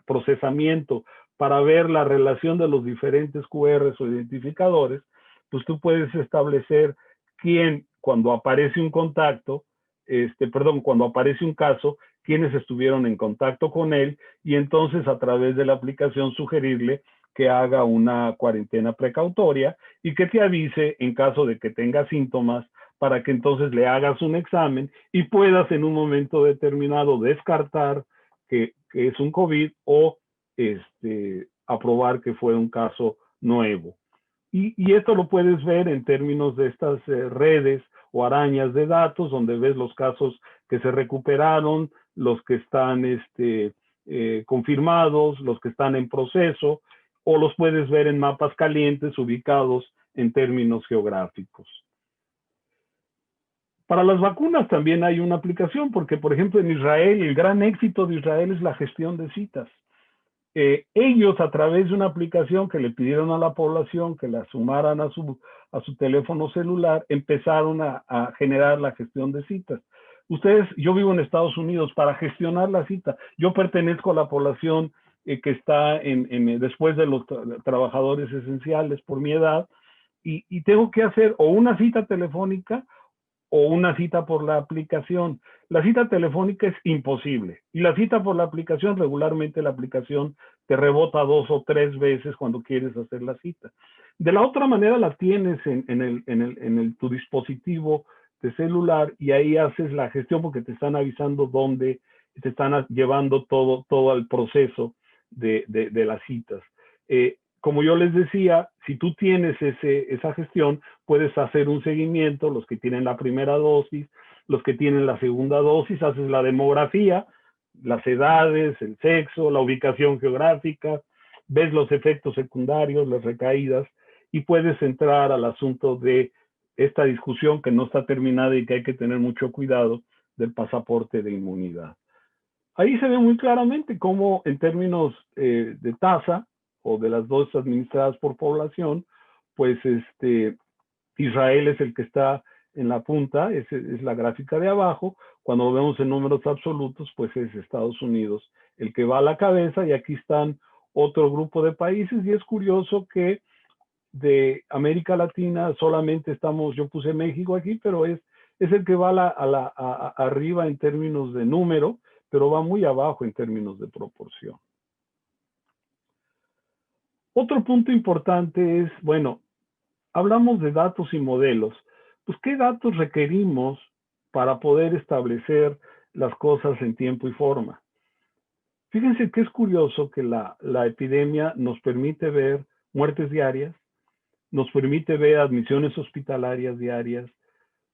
procesamiento para ver la relación de los diferentes QRs o identificadores, pues tú puedes establecer quién, cuando aparece un contacto, cuando aparece un caso, quiénes estuvieron en contacto con él, y entonces a través de la aplicación sugerirle que haga una cuarentena precautoria y que te avise en caso de que tenga síntomas, para que entonces le hagas un examen y puedas en un momento determinado descartar que es un COVID o aprobar que fue un caso nuevo. Y esto lo puedes ver en términos de estas redes o arañas de datos, donde ves los casos que se recuperaron, los que están confirmados, los que están en proceso, o los puedes ver en mapas calientes ubicados en términos geográficos. Para las vacunas también hay una aplicación, porque, por ejemplo, en Israel, el gran éxito de Israel es la gestión de citas. Ellos, a través de una aplicación que le pidieron a la población que la sumaran a su teléfono celular, empezaron a generar la gestión de citas. Yo vivo en Estados Unidos. Para gestionar la cita, yo pertenezco a la población que está después de los trabajadores esenciales por mi edad, y tengo que hacer o una cita telefónica o una cita por la aplicación. La cita telefónica es imposible, y la cita por la aplicación, regularmente la aplicación te rebota 2 o 3 veces cuando quieres hacer la cita. De la otra manera la tienes en tu dispositivo de celular, y ahí haces la gestión porque te están avisando dónde te están llevando todo el proceso de las citas. Como yo les decía, si tú tienes esa gestión, puedes hacer un seguimiento, los que tienen la primera dosis, los que tienen la segunda dosis, haces la demografía, las edades, el sexo, la ubicación geográfica, ves los efectos secundarios, las recaídas, y puedes entrar al asunto de esta discusión que no está terminada y que hay que tener mucho cuidado, del pasaporte de inmunidad. Ahí se ve muy claramente cómo, en términos de tasa, o de las dosis administradas por población, pues Israel es el que está en la punta, es la gráfica de abajo. Cuando lo vemos en números absolutos, pues es Estados Unidos el que va a la cabeza, y aquí están otro grupo de países, y es curioso que de América Latina solamente yo puse México aquí, pero es el que va arriba en términos de número, pero va muy abajo en términos de proporción. Otro punto importante es, bueno, hablamos de datos y modelos. Pues, ¿qué datos requerimos para poder establecer las cosas en tiempo y forma? Fíjense que es curioso que la epidemia nos permite ver muertes diarias, nos permite ver admisiones hospitalarias diarias,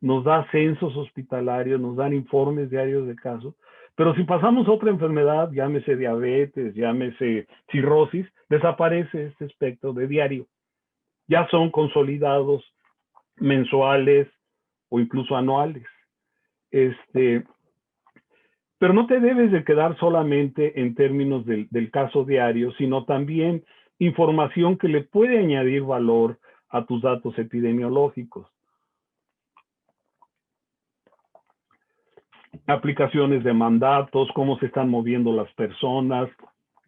nos da censos hospitalarios, nos dan informes diarios de casos, pero si pasamos a otra enfermedad, llámese diabetes, llámese cirrosis, desaparece este espectro de diario. Ya son consolidados mensuales o incluso anuales. Pero no te debes de quedar solamente en términos del caso diario, sino también información que le puede añadir valor a tus datos epidemiológicos. Aplicaciones de mandatos, cómo se están moviendo las personas,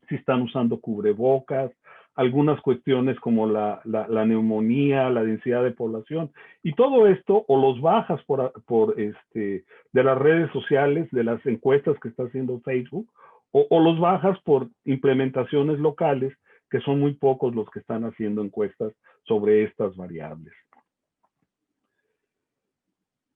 si están usando cubrebocas, algunas cuestiones como la neumonía, la densidad de población, y todo esto o los bajas de las redes sociales, de las encuestas que está haciendo Facebook, o los bajas por implementaciones locales, que son muy pocos los que están haciendo encuestas sobre estas variables.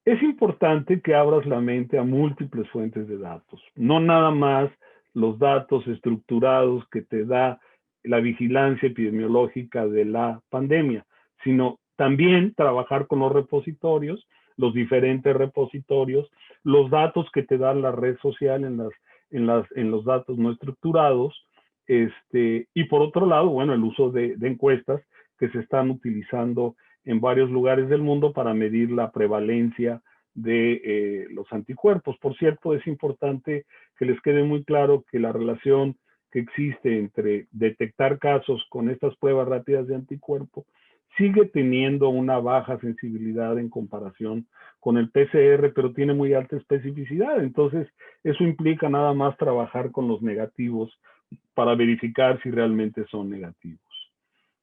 Es importante que abras la mente a múltiples fuentes de datos, no nada más los datos estructurados que te da la vigilancia epidemiológica de la pandemia, sino también trabajar con los repositorios, los diferentes repositorios, los datos que te da la red social en los datos no estructurados, y por otro lado, bueno, el uso de encuestas que se están utilizando en varios lugares del mundo para medir la prevalencia de los anticuerpos. Por cierto, es importante que les quede muy claro que la relación que existe entre detectar casos con estas pruebas rápidas de anticuerpo sigue teniendo una baja sensibilidad en comparación con el PCR, pero tiene muy alta especificidad. Entonces, eso implica nada más trabajar con los negativos para verificar si realmente son negativos.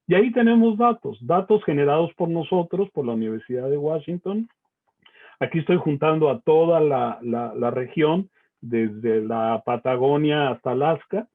Y ahí tenemos datos generados por nosotros, por la Universidad de Washington. Aquí estoy juntando a toda la región, desde la Patagonia hasta Alaska,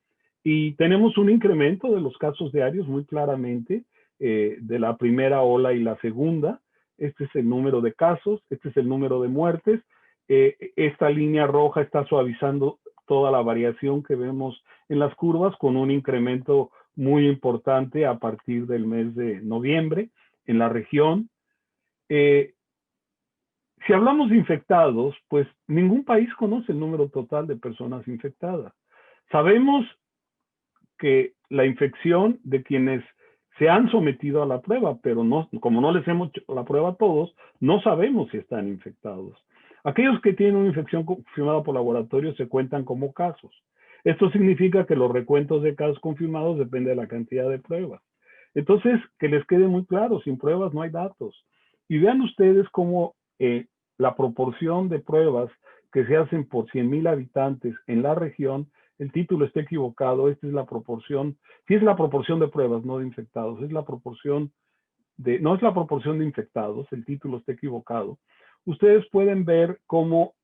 y tenemos un incremento de los casos diarios muy claramente, de la primera ola y la segunda. Este es el número de casos, este es el número de muertes. Esta línea roja está suavizando toda la variación que vemos en las curvas, con un incremento muy importante a partir del mes de noviembre en la región. Si hablamos de infectados, pues ningún país conoce el número total de personas infectadas. Sabemos que la infección de quienes se han sometido a la prueba, pero no, como no les hemos hecho la prueba a todos, no sabemos si están infectados. Aquellos que tienen una infección confirmada por laboratorio se cuentan como casos. Esto significa que los recuentos de casos confirmados dependen de la cantidad de pruebas. Entonces, que les quede muy claro, sin pruebas no hay datos. Y vean ustedes cómo la proporción de pruebas que se hacen por 100,000 habitantes en la región, el título está equivocado, esta es la proporción, sí es la proporción de pruebas, no de infectados, es la proporción no es la proporción de infectados, el título está equivocado. Ustedes pueden ver cómo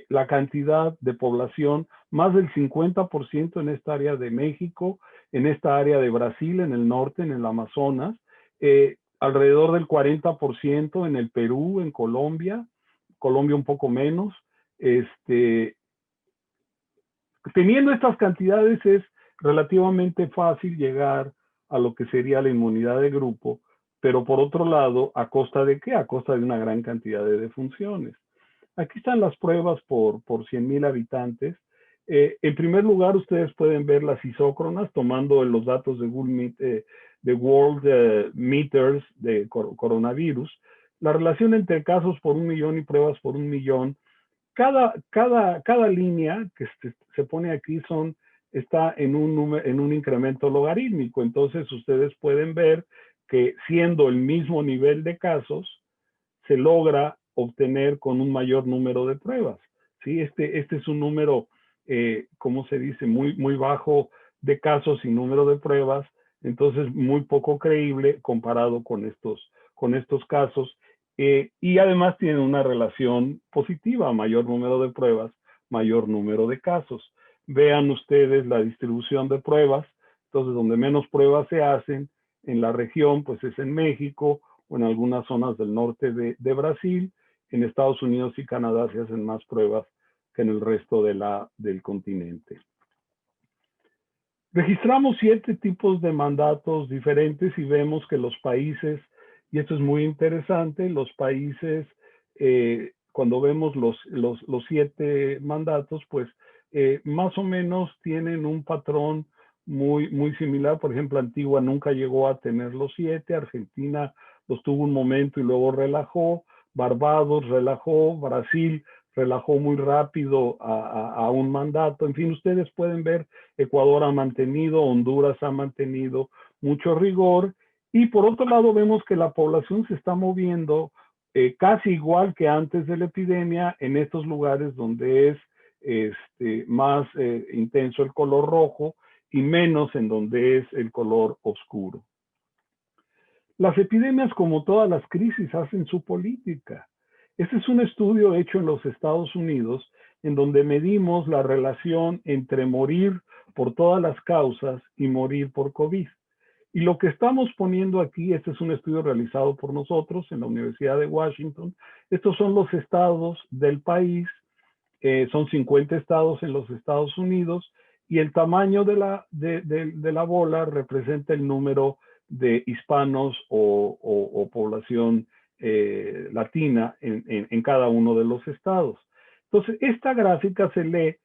la cantidad de población, más del 50% en esta área de México, en esta área de Brasil, en el norte, en el Amazonas, alrededor del 40% en el Perú, en Colombia un poco menos. Teniendo estas cantidades es relativamente fácil llegar a lo que sería la inmunidad de grupo, pero por otro lado, ¿a costa de qué? A costa de una gran cantidad de defunciones. Aquí están las pruebas por 100,000 habitantes. En primer lugar, ustedes pueden ver las isócronas tomando los datos de World Meters de coronavirus. La relación entre casos por 1,000,000 y pruebas por 1,000,000. Cada línea que se pone aquí está en un incremento logarítmico. Entonces, ustedes pueden ver que siendo el mismo nivel de casos, se logra obtener con un mayor número de pruebas. ¿Sí? Este es un número, ¿cómo se dice? Muy bajo de casos y número de pruebas, entonces muy poco creíble comparado con estos casos. Y además tienen una relación positiva: mayor número de pruebas, mayor número de casos. Vean ustedes la distribución de pruebas. Entonces, donde menos pruebas se hacen, en la región, pues es en México o en algunas zonas del norte de Brasil. En Estados Unidos y Canadá se hacen más pruebas que en el resto del continente. Registramos 7 tipos de mandatos diferentes y vemos que los países, y esto es muy interesante, los países, cuando vemos los 7 mandatos, pues más o menos tienen un patrón muy similar. Por ejemplo, Antigua nunca llegó a tener los 7, Argentina los tuvo un momento y luego relajó, Barbados relajó, Brasil relajó muy rápido a un mandato. En fin, ustedes pueden ver, Ecuador ha mantenido, Honduras ha mantenido mucho rigor, y por otro lado vemos que la población se está moviendo casi igual que antes de la epidemia en estos lugares donde es más intenso el color rojo y menos en donde es el color oscuro. Las epidemias, como todas las crisis, hacen su política. Este es un estudio hecho en los Estados Unidos en donde medimos la relación entre morir por todas las causas y morir por COVID. Y lo que estamos poniendo aquí, este es un estudio realizado por nosotros en la Universidad de Washington. Estos son los estados del país, son 50 estados en los Estados Unidos, y el tamaño de la bola representa el número de hispanos o población latina en cada uno de los estados. Entonces, esta gráfica se lee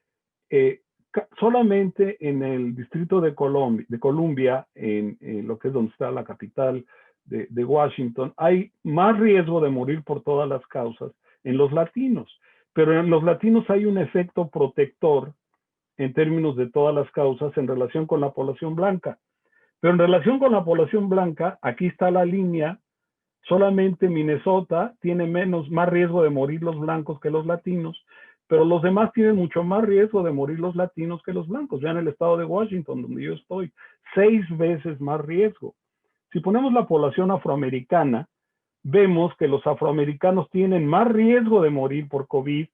solamente en el distrito de Columbia, en lo que es donde está la capital de Washington. Hay más riesgo de morir por todas las causas en los latinos, pero en los latinos hay un efecto protector en términos de todas las causas en relación con la población blanca. Pero en relación con la población blanca, aquí está la línea, solamente Minnesota tiene más riesgo de morir los blancos que los latinos, pero los demás tienen mucho más riesgo de morir los latinos que los blancos. Vean el estado de Washington, donde yo estoy, 6 veces más riesgo. Si ponemos la población afroamericana, vemos que los afroamericanos tienen más riesgo de morir por COVID,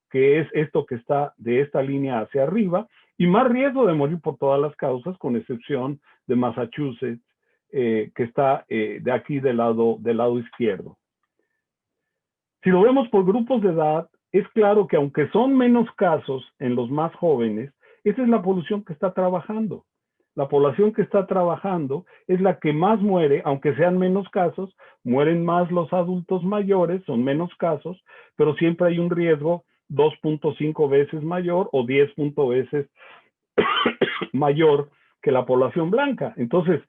que es esto que está de esta línea hacia arriba, y más riesgo de morir por todas las causas, con excepción de Massachusetts, que está de aquí del lado izquierdo. Si lo vemos por grupos de edad, es claro que aunque son menos casos en los más jóvenes, esa es la población que está trabajando. La población que está trabajando es la que más muere, aunque sean menos casos, mueren más los adultos mayores, son menos casos, pero siempre hay un riesgo 2.5 veces mayor o 10 veces mayor que la población blanca. Entonces,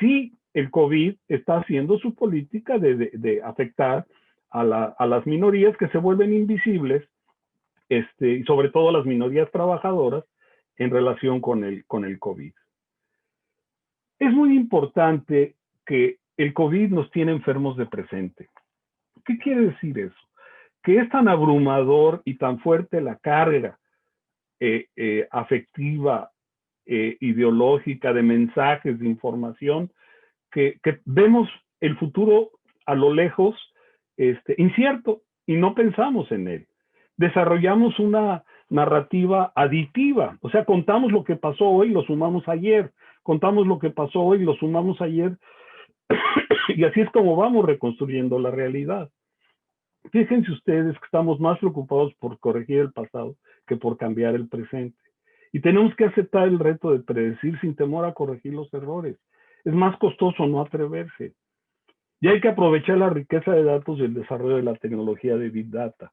sí, el COVID está haciendo su política de afectar a las minorías que se vuelven invisibles, y sobre todo a las minorías trabajadoras en relación con el COVID. Es muy importante que el COVID nos tiene enfermos de presente. ¿Qué quiere decir eso? Que es tan abrumador y tan fuerte la carga afectiva, ideológica, de mensajes, de información, que vemos el futuro a lo lejos incierto y no pensamos en él. Desarrollamos una narrativa aditiva, o sea, contamos lo que pasó hoy, lo sumamos ayer, contamos lo que pasó hoy, lo sumamos ayer, y así es como vamos reconstruyendo la realidad. Fíjense ustedes que estamos más preocupados por corregir el pasado que por cambiar el presente. Y tenemos que aceptar el reto de predecir sin temor a corregir los errores. Es más costoso no atreverse. Y hay que aprovechar la riqueza de datos y el desarrollo de la tecnología de Big Data.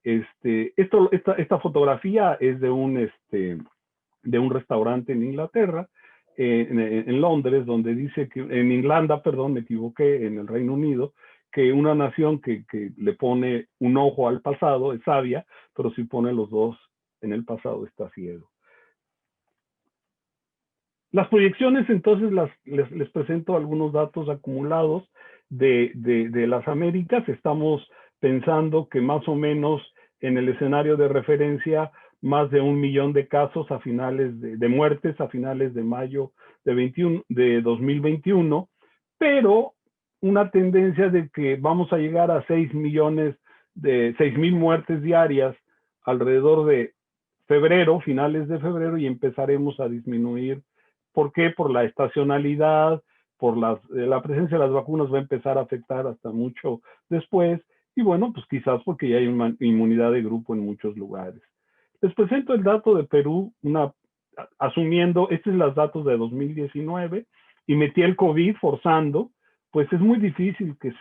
Esta fotografía es de un restaurante en Inglaterra, en Londres, donde dice que, en Irlanda, perdón, me equivoqué, en el Reino Unido, que una nación que le pone un ojo al pasado es sabia, pero si pone los dos en el pasado está ciego. Las proyecciones, entonces, les presento algunos datos acumulados de las Américas. Estamos pensando que más o menos en el escenario de referencia, más de 1 millón de casos a finales de muertes a finales de mayo de 2021, pero una tendencia de que vamos a llegar a 6.000 muertes diarias alrededor de febrero, finales de febrero, y empezaremos a disminuir. ¿Por qué? Por la estacionalidad, por la presencia de las vacunas va a empezar a afectar hasta mucho después, y bueno, pues quizás porque ya hay una inmunidad de grupo en muchos lugares. Les presento el dato de Perú, asumiendo, estos son los datos de 2019, y metí el COVID forzando, pues es muy difícil que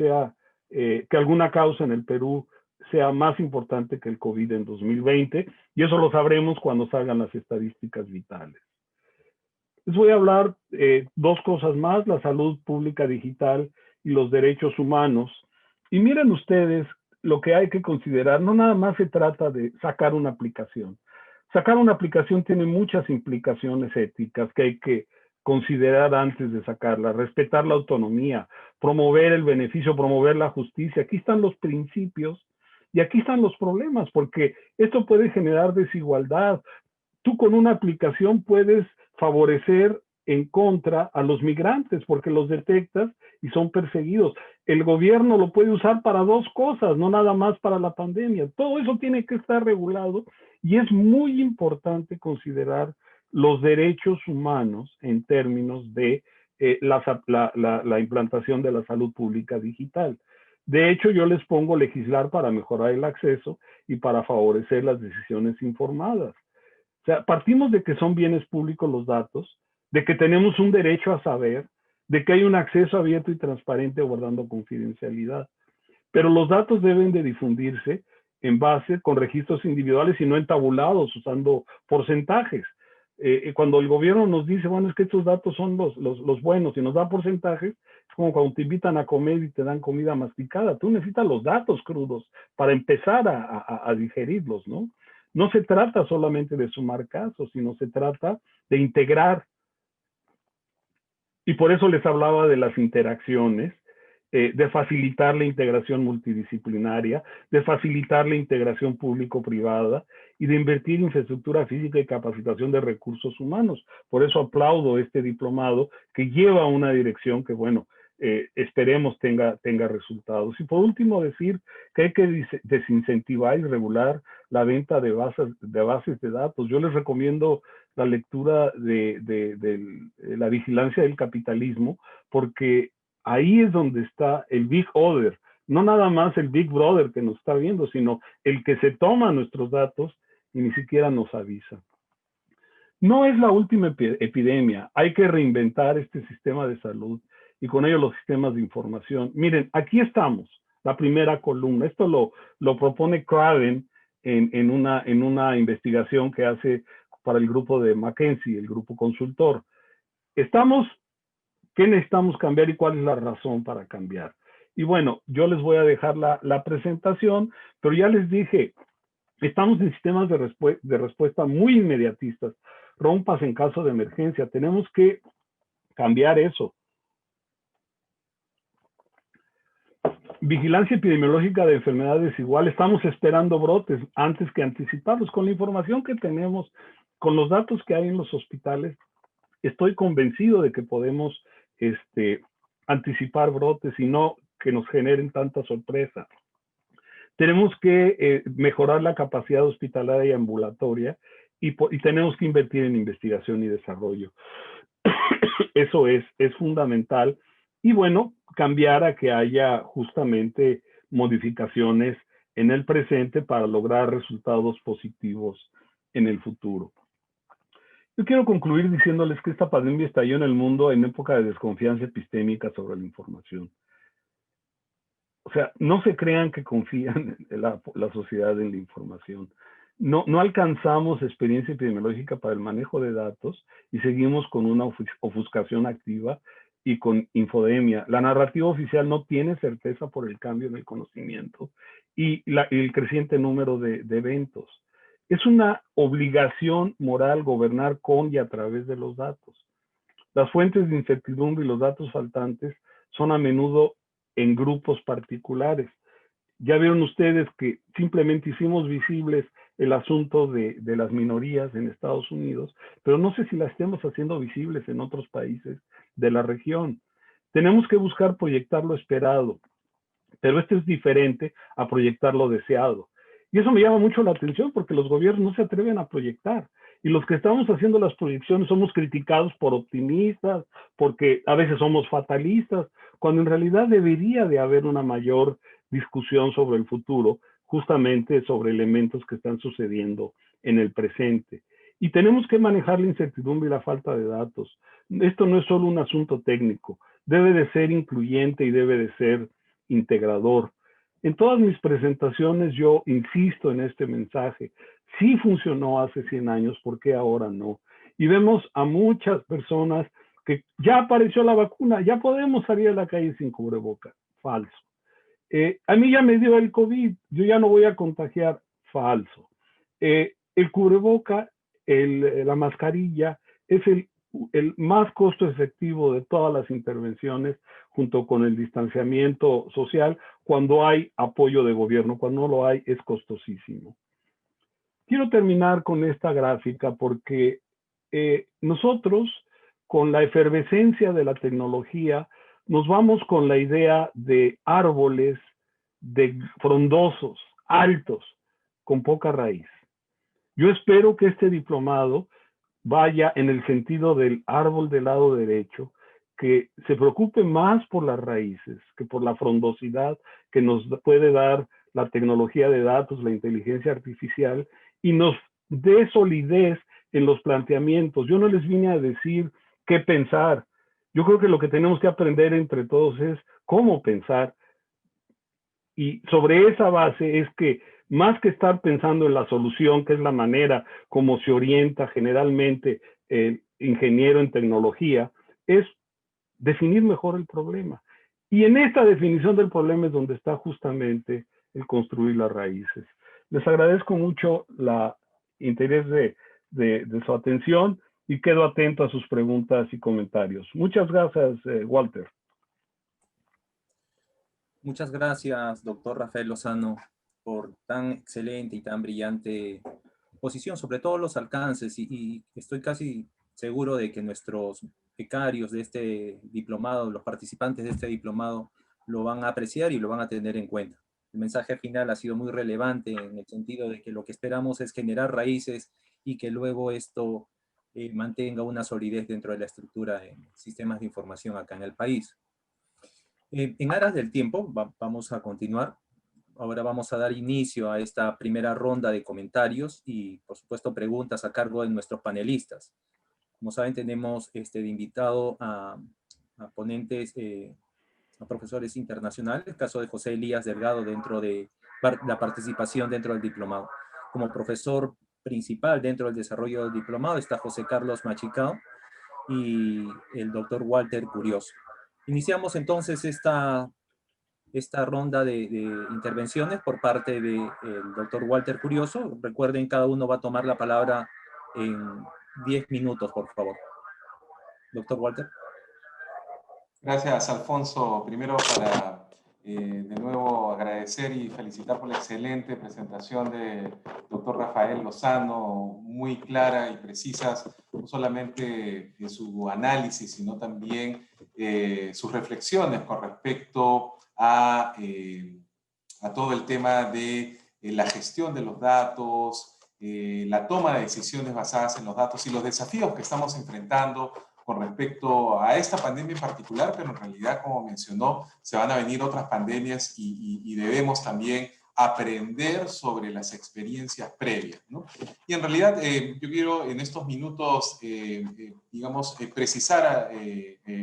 que alguna causa en el Perú sea más importante que el COVID en 2020, y eso lo sabremos cuando salgan las estadísticas vitales. Les voy a hablar dos cosas más, la salud pública digital y los derechos humanos. Y miren ustedes lo que hay que considerar, no nada más se trata de sacar una aplicación. Sacar una aplicación tiene muchas implicaciones éticas que hay que considerar antes de sacarla, respetar la autonomía, promover el beneficio, promover la justicia. Aquí están los principios y aquí están los problemas, porque esto puede generar desigualdad. Tú con una aplicación puedes favorecer en contra a los migrantes porque los detectas y son perseguidos. El gobierno lo puede usar para dos cosas, no nada más para la pandemia. Todo eso tiene que estar regulado y es muy importante considerar los derechos humanos en términos de la implantación de la salud pública digital. De hecho, yo les pongo legislar para mejorar el acceso y para favorecer las decisiones informadas. O sea, partimos de que son bienes públicos los datos, de que tenemos un derecho a saber, de que hay un acceso abierto y transparente guardando confidencialidad. Pero los datos deben de difundirse en base con registros individuales y no entabulados usando porcentajes. Cuando el gobierno nos dice, bueno, es que estos datos son los buenos y nos da porcentajes, es como cuando te invitan a comer y te dan comida masticada. Tú necesitas los datos crudos para empezar a digerirlos, ¿no? No se trata solamente de sumar casos, sino se trata de integrar. Y por eso les hablaba de las interacciones, de facilitar la integración multidisciplinaria, de facilitar la integración público-privada y de invertir en infraestructura física y capacitación de recursos humanos. Por eso aplaudo este diplomado que lleva una dirección que, bueno, esperemos tenga resultados. Y por último decir que hay que desincentivar y regular la venta de bases de datos. Yo les recomiendo la lectura de la vigilancia del capitalismo, porque ahí es donde está el Big Other, no nada más el Big Brother que nos está viendo, sino el que se toma nuestros datos y ni siquiera nos avisa. No es la última epidemia, hay que reinventar este sistema de salud y con ello los sistemas de información. Miren, aquí estamos, la primera columna. Esto lo propone Craven en una investigación que hace para el grupo de McKinsey, el grupo consultor. ¿Qué necesitamos cambiar y cuál es la razón para cambiar? Y bueno, yo les voy a dejar la presentación, pero ya les dije, estamos en sistemas de respuesta muy inmediatistas, rompas en caso de emergencia. Tenemos que cambiar eso. Vigilancia epidemiológica de enfermedades igual. Estamos esperando brotes antes que anticiparlos. Con la información que tenemos, con los datos que hay en los hospitales, estoy convencido de que podemos anticipar brotes y no que nos generen tanta sorpresa. Tenemos que mejorar la capacidad hospitalaria y ambulatoria y tenemos que invertir en investigación y desarrollo. Eso es fundamental. Y bueno, cambiar a que haya justamente modificaciones en el presente para lograr resultados positivos en el futuro. Yo quiero concluir diciéndoles que esta pandemia estalló en el mundo en época de desconfianza epistémica sobre la información. O sea, no se crean que confían en la sociedad en la información. No alcanzamos experiencia epidemiológica para el manejo de datos y seguimos con una ofuscación activa y con infodemia. La narrativa oficial no tiene certeza por el cambio en el conocimiento y el creciente número de eventos. Es una obligación moral gobernar con y a través de los datos. Las fuentes de incertidumbre y los datos faltantes son a menudo en grupos particulares. Ya vieron ustedes que simplemente hicimos visibles el asunto de las minorías en Estados Unidos, pero no sé si las estemos haciendo visibles en otros países de la región. Tenemos que buscar proyectar lo esperado, pero esto es diferente a proyectar lo deseado. Y eso me llama mucho la atención porque los gobiernos no se atreven a proyectar. Y los que estamos haciendo las proyecciones somos criticados por optimistas, porque a veces somos fatalistas, cuando en realidad debería de haber una mayor discusión sobre el futuro, justamente sobre elementos que están sucediendo en el presente. Y tenemos que manejar la incertidumbre y la falta de datos. Esto no es solo un asunto técnico, debe de ser incluyente y debe de ser integrador. En todas mis presentaciones yo insisto en este mensaje. Sí funcionó hace 100 años, ¿por qué ahora no? Y vemos a muchas personas que ya apareció la vacuna, ya podemos salir a la calle sin cubreboca. Falso. A mí ya me dio el COVID, yo ya no voy a contagiar. Falso. El cubreboca, la mascarilla, es el más costo efectivo de todas las intervenciones, junto con el distanciamiento social, cuando hay apoyo de gobierno. Cuando no lo hay, es costosísimo. Quiero terminar con esta gráfica porque nosotros, con la efervescencia de la tecnología, nos vamos con la idea de árboles de frondosos, altos, con poca raíz. Yo espero que este diplomado vaya en el sentido del árbol del lado derecho, que se preocupe más por las raíces que por la frondosidad que nos puede dar la tecnología de datos, la inteligencia artificial, y nos dé solidez en los planteamientos. Yo no les vine a decir qué pensar. Yo creo que lo que tenemos que aprender entre todos es cómo pensar. Y sobre esa base es que, más que estar pensando en la solución, que es la manera como se orienta generalmente el ingeniero en tecnología, es definir mejor el problema. Y en esta definición del problema es donde está justamente el construir las raíces. Les agradezco mucho el interés de su atención y quedo atento a sus preguntas y comentarios. Muchas gracias, Walter. Muchas gracias, doctor Rafael Lozano, por tan excelente y tan brillante posición, sobre todo los alcances, y estoy casi seguro de que nuestros becarios de este diplomado, los participantes de este diplomado, lo van a apreciar y lo van a tener en cuenta. El mensaje final ha sido muy relevante en el sentido de que lo que esperamos es generar raíces y que luego esto mantenga una solidez dentro de la estructura de sistemas de información acá en el país. En aras del tiempo, vamos a continuar. Ahora vamos a dar inicio a esta primera ronda de comentarios y, por supuesto, preguntas a cargo de nuestros panelistas. Como saben, tenemos de invitado a ponentes, a profesores internacionales, el caso de José Elías Delgado dentro de la participación dentro del diplomado. Como profesor principal dentro del desarrollo del diplomado está José Carlos Machicao y el doctor Walter Curioso. Iniciamos entonces esta ronda de intervenciones por parte del doctor Walter Curioso. Recuerden, cada uno va a tomar la palabra en 10 minutos, por favor. Doctor Walter. Gracias, Alfonso. Primero, para de nuevo agradecer y felicitar por la excelente presentación del doctor Rafael Lozano, muy clara y precisa, no solamente en su análisis, sino también sus reflexiones con respecto a todo el tema de la gestión de los datos, la toma de decisiones basadas en los datos y los desafíos que estamos enfrentando con respecto a esta pandemia en particular, pero en realidad, como mencionó, se van a venir otras pandemias y debemos también aprender sobre las experiencias previas, ¿no? Y en realidad yo quiero en estos minutos, digamos, precisar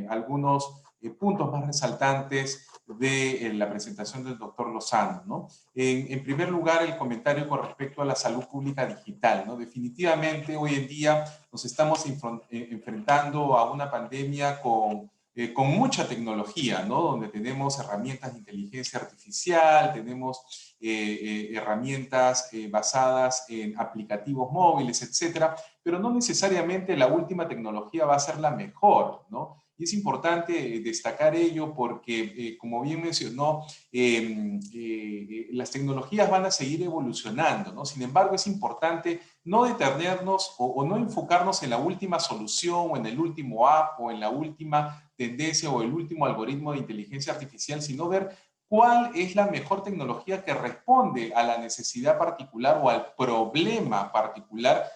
algunos puntos más resaltantes de la presentación del doctor Lozano, ¿no? En primer lugar, el comentario con respecto a la salud pública digital, ¿no? Definitivamente hoy en día nos estamos enfrentando a una pandemia con mucha tecnología, ¿no? Donde tenemos herramientas de inteligencia artificial, tenemos herramientas basadas en aplicativos móviles, etcétera, pero no necesariamente la última tecnología va a ser la mejor, ¿no? Y es importante destacar ello porque, como bien mencionó, las tecnologías van a seguir evolucionando, ¿no? Sin embargo, es importante no detenernos o no enfocarnos en la última solución o en el último app o en la última tendencia o el último algoritmo de inteligencia artificial, sino ver cuál es la mejor tecnología que responde a la necesidad particular o al problema particular,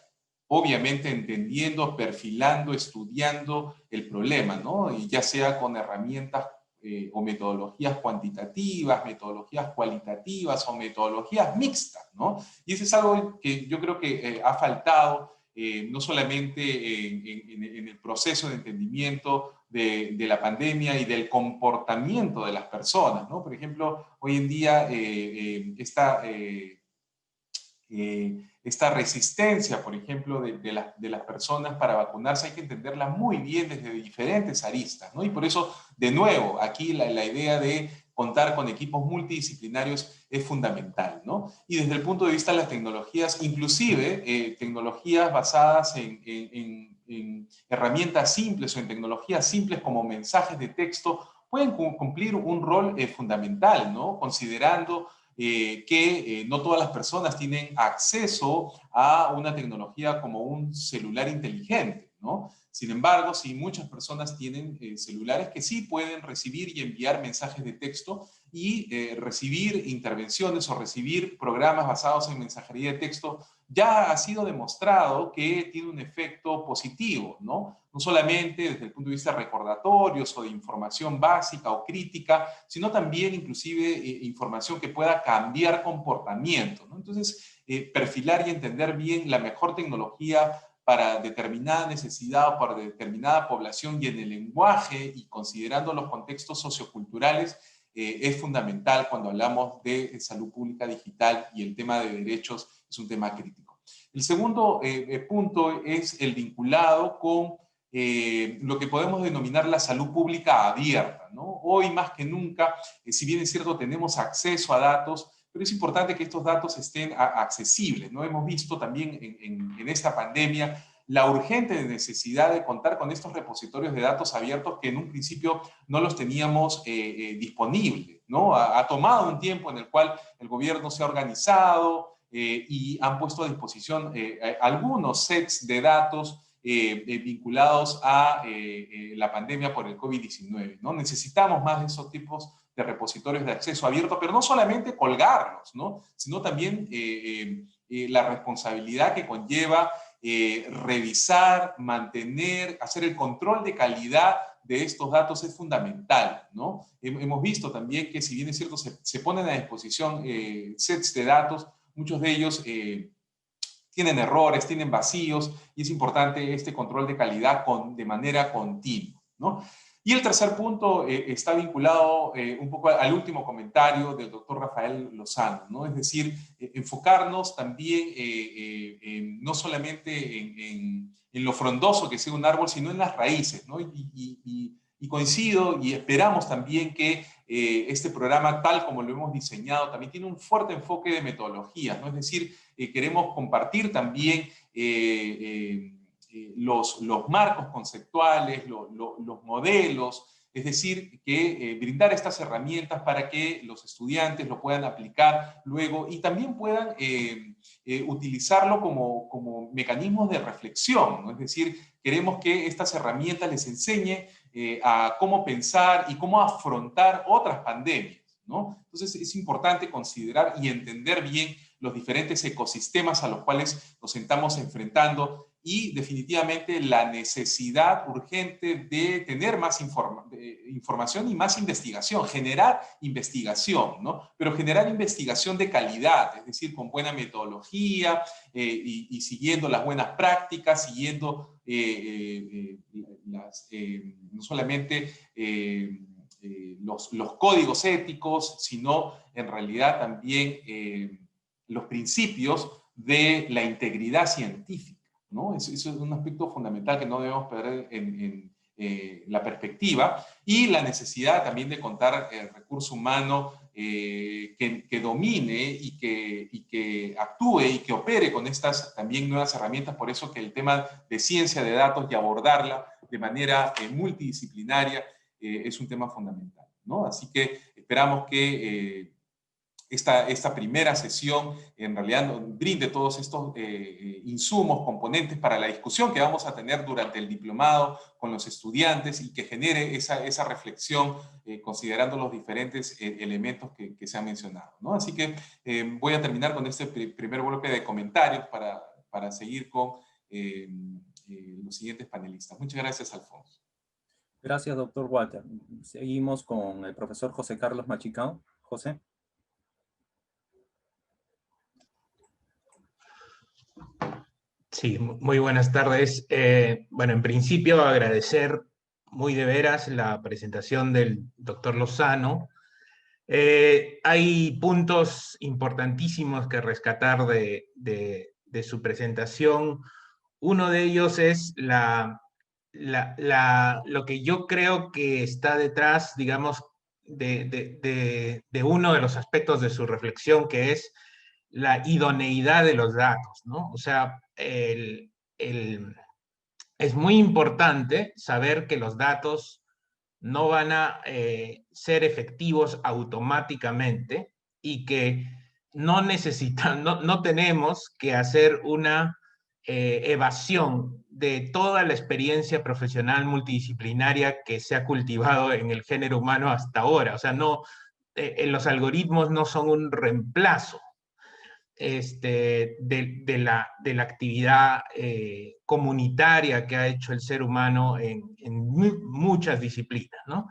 obviamente entendiendo, perfilando, estudiando el problema, ¿no? Y ya sea con herramientas o metodologías cuantitativas, metodologías cualitativas o metodologías mixtas, ¿no? Y eso es algo que yo creo que ha faltado, no solamente en el proceso de entendimiento de la pandemia y del comportamiento de las personas, ¿no? Por ejemplo, hoy en día esta resistencia, por ejemplo, de las personas para vacunarse hay que entenderla muy bien desde diferentes aristas, ¿no? Y por eso, de nuevo, aquí la idea de contar con equipos multidisciplinarios es fundamental, ¿no? Y desde el punto de vista de las tecnologías, inclusive tecnologías basadas en herramientas simples o en tecnologías simples como mensajes de texto, pueden cumplir un rol fundamental, ¿no? Considerando que no todas las personas tienen acceso a una tecnología como un celular inteligente, ¿no? Sin embargo, sí, muchas personas tienen celulares que sí pueden recibir y enviar mensajes de texto y recibir intervenciones o recibir programas basados en mensajería de texto, ya ha sido demostrado que tiene un efecto positivo, ¿no? No solamente desde el punto de vista de recordatorios o de información básica o crítica, sino también inclusive información que pueda cambiar comportamiento, ¿no? Entonces, perfilar y entender bien la mejor tecnología para determinada necesidad o para determinada población y en el lenguaje y considerando los contextos socioculturales es fundamental cuando hablamos de salud pública digital y el tema de derechos es un tema crítico. El segundo punto es el vinculado con lo que podemos denominar la salud pública abierta, ¿no? Hoy más que nunca, si bien es cierto tenemos acceso a datos, pero es importante que estos datos estén accesibles, ¿no? Hemos visto también en esta pandemia la urgente necesidad de contar con estos repositorios de datos abiertos que en un principio no los teníamos disponibles, ¿no? Ha tomado un tiempo en el cual el gobierno se ha organizado y han puesto a disposición algunos sets de datos vinculados a la pandemia por el COVID-19, ¿no? Necesitamos más de esos tipos de repositorios de acceso abierto, pero no solamente colgarlos, ¿no? Sino también la responsabilidad que conlleva revisar, mantener, hacer el control de calidad de estos datos es fundamental, ¿no? Hemos visto también que si bien es cierto se ponen a disposición sets de datos, muchos de ellos tienen errores, tienen vacíos y es importante este control de calidad de manera continua, ¿no? Y el tercer punto está vinculado un poco al último comentario del doctor Rafael Lozano, ¿no? Es decir, enfocarnos también no solamente en lo frondoso que sea un árbol, sino en las raíces, ¿no? Y coincido y esperamos también que este programa, tal como lo hemos diseñado, también tiene un fuerte enfoque de metodología, ¿no? Es decir, queremos compartir también los marcos conceptuales, los modelos, es decir, que brindar estas herramientas para que los estudiantes lo puedan aplicar luego y también puedan utilizarlo como mecanismos de reflexión, ¿no? Es decir, queremos que estas herramientas les enseñen a cómo pensar y cómo afrontar otras pandemias, ¿no? Entonces es importante considerar y entender bien los diferentes ecosistemas a los cuales nos estamos enfrentando y definitivamente la necesidad urgente de tener más información y más investigación, generar investigación, ¿no? Pero generar investigación de calidad, es decir, con buena metodología y siguiendo las buenas prácticas, siguiendo no solamente los códigos éticos, sino en realidad también los principios de la integridad científica, ¿no? Eso es un aspecto fundamental que no debemos perder en la perspectiva y la necesidad también de contar el recurso humano que domine y que actúe y que opere con estas también nuevas herramientas. Por eso que el tema de ciencia de datos y abordarla de manera multidisciplinaria es un tema fundamental, ¿no? Así que esperamos que esta primera sesión en realidad nos brinde todos estos insumos, componentes para la discusión que vamos a tener durante el diplomado con los estudiantes y que genere esa reflexión considerando los diferentes elementos que se han mencionado, ¿no? Así que voy a terminar con este primer bloque de comentarios para seguir con los siguientes panelistas. Muchas gracias, Alfonso. Gracias, doctor Walter. Seguimos con el profesor José Carlos Machicao. José. Sí, muy buenas tardes. Bueno, en principio agradecer muy de veras la presentación del doctor Lozano. Hay puntos importantísimos que rescatar de su presentación. Uno de ellos es lo que yo creo que está detrás, digamos, de uno de los aspectos de su reflexión, que es la idoneidad de los datos, ¿no? O sea, es muy importante saber que los datos no van a ser efectivos automáticamente y que no tenemos que hacer una evasión de toda la experiencia profesional multidisciplinaria que se ha cultivado en el género humano hasta ahora. O sea, los algoritmos no son un reemplazo de la actividad comunitaria que ha hecho el ser humano en muchas disciplinas, ¿no?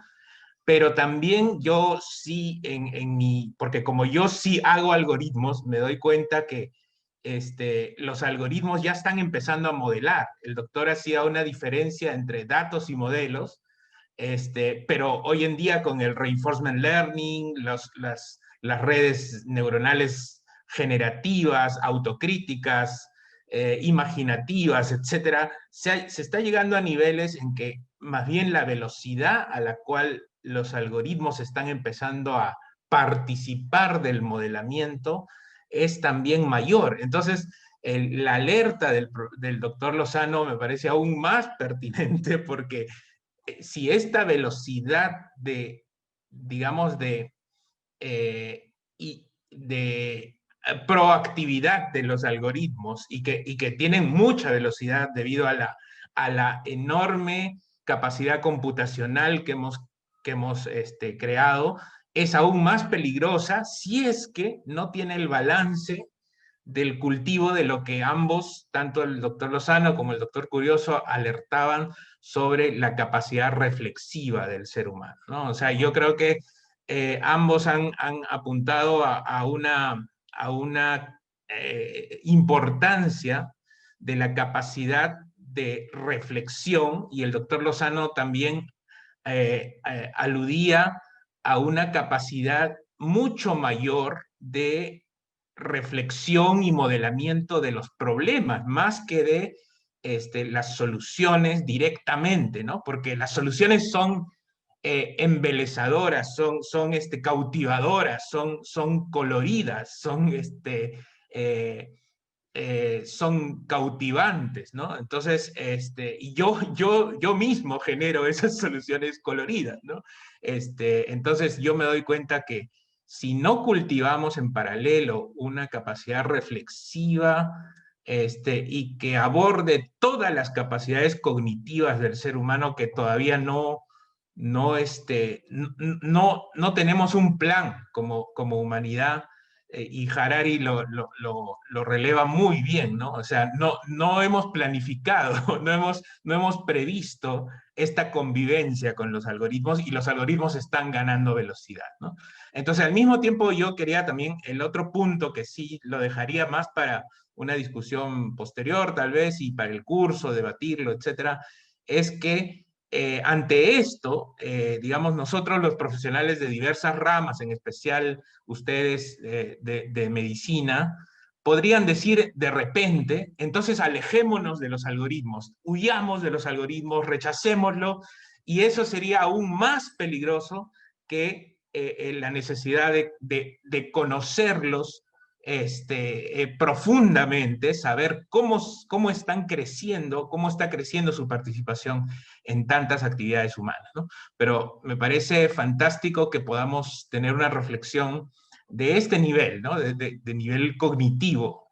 Pero también yo sí, porque como yo sí hago algoritmos, me doy cuenta que los algoritmos ya están empezando a modelar. El doctor hacía una diferencia entre datos y modelos, pero hoy en día con el reinforcement learning, las redes neuronales generativas, autocríticas, imaginativas, etcétera, se está llegando a niveles en que más bien la velocidad a la cual los algoritmos están empezando a participar del modelamiento es también mayor. Entonces, la alerta del doctor Lozano me parece aún más pertinente porque si esta velocidad digamos, de proactividad de los algoritmos y que tienen mucha velocidad debido a la enorme capacidad computacional que hemos creado, es aún más peligrosa si es que no tiene el balance del cultivo de lo que ambos, tanto el doctor Lozano como el doctor Curioso, alertaban sobre la capacidad reflexiva del ser humano, ¿no? O sea, yo creo que ambos han apuntado a una importancia de la capacidad de reflexión, y el doctor Lozano también aludía a una capacidad mucho mayor de reflexión y modelamiento de los problemas, más que de las soluciones directamente, ¿no? Porque las soluciones son embelezadoras, son cautivadoras, son coloridas, son cautivantes, ¿no? Entonces, y yo mismo genero esas soluciones coloridas, ¿no? Entonces yo me doy cuenta que si no cultivamos en paralelo una capacidad reflexiva y que aborde todas las capacidades cognitivas del ser humano que todavía no tenemos un plan como humanidad, y Harari lo releva muy bien, ¿no? O sea, no hemos planificado, no hemos previsto esta convivencia con los algoritmos, y los algoritmos están ganando velocidad, ¿no? Entonces, al mismo tiempo, yo quería también, el otro punto que sí lo dejaría más para una discusión posterior, tal vez, y para el curso, debatirlo, etcétera, es que ante esto, digamos, nosotros los profesionales de diversas ramas, en especial ustedes de medicina, podrían decir de repente, entonces alejémonos de los algoritmos, huyamos de los algoritmos, rechacémoslo, y eso sería aún más peligroso que la necesidad de conocerlos profundamente, saber cómo están creciendo, cómo está creciendo su participación en tantas actividades humanas, ¿no? Pero me parece fantástico que podamos tener una reflexión este nivel, ¿no? De nivel cognitivo,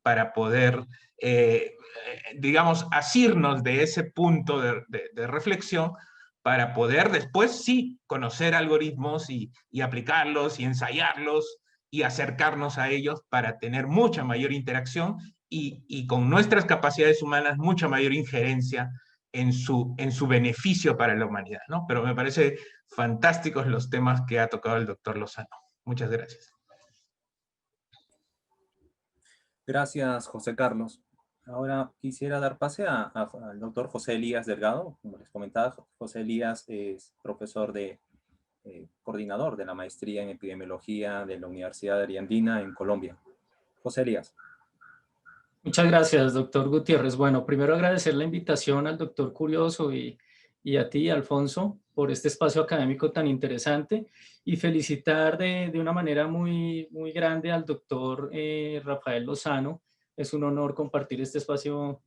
para poder, digamos, asirnos de ese punto de reflexión, para poder después sí conocer algoritmos y aplicarlos y ensayarlos y acercarnos a ellos para tener mucha mayor interacción y con nuestras capacidades humanas mucha mayor injerencia en su beneficio para la humanidad, ¿no? Pero me parece fantásticos los temas que ha tocado el doctor Lozano. Muchas gracias. Gracias, José Carlos. Ahora quisiera dar pase al doctor José Elías Delgado. Como les comentaba, José Elías es profesor coordinador de la maestría en epidemiología de la Universidad de Ariandina en Colombia. José Elías. Muchas gracias, doctor Gutiérrez. Bueno, primero agradecer la invitación al doctor Curioso y a ti, Alfonso, por este espacio académico tan interesante y felicitar de una manera muy grande al doctor Rafael Lozano. Es un honor compartir este espacio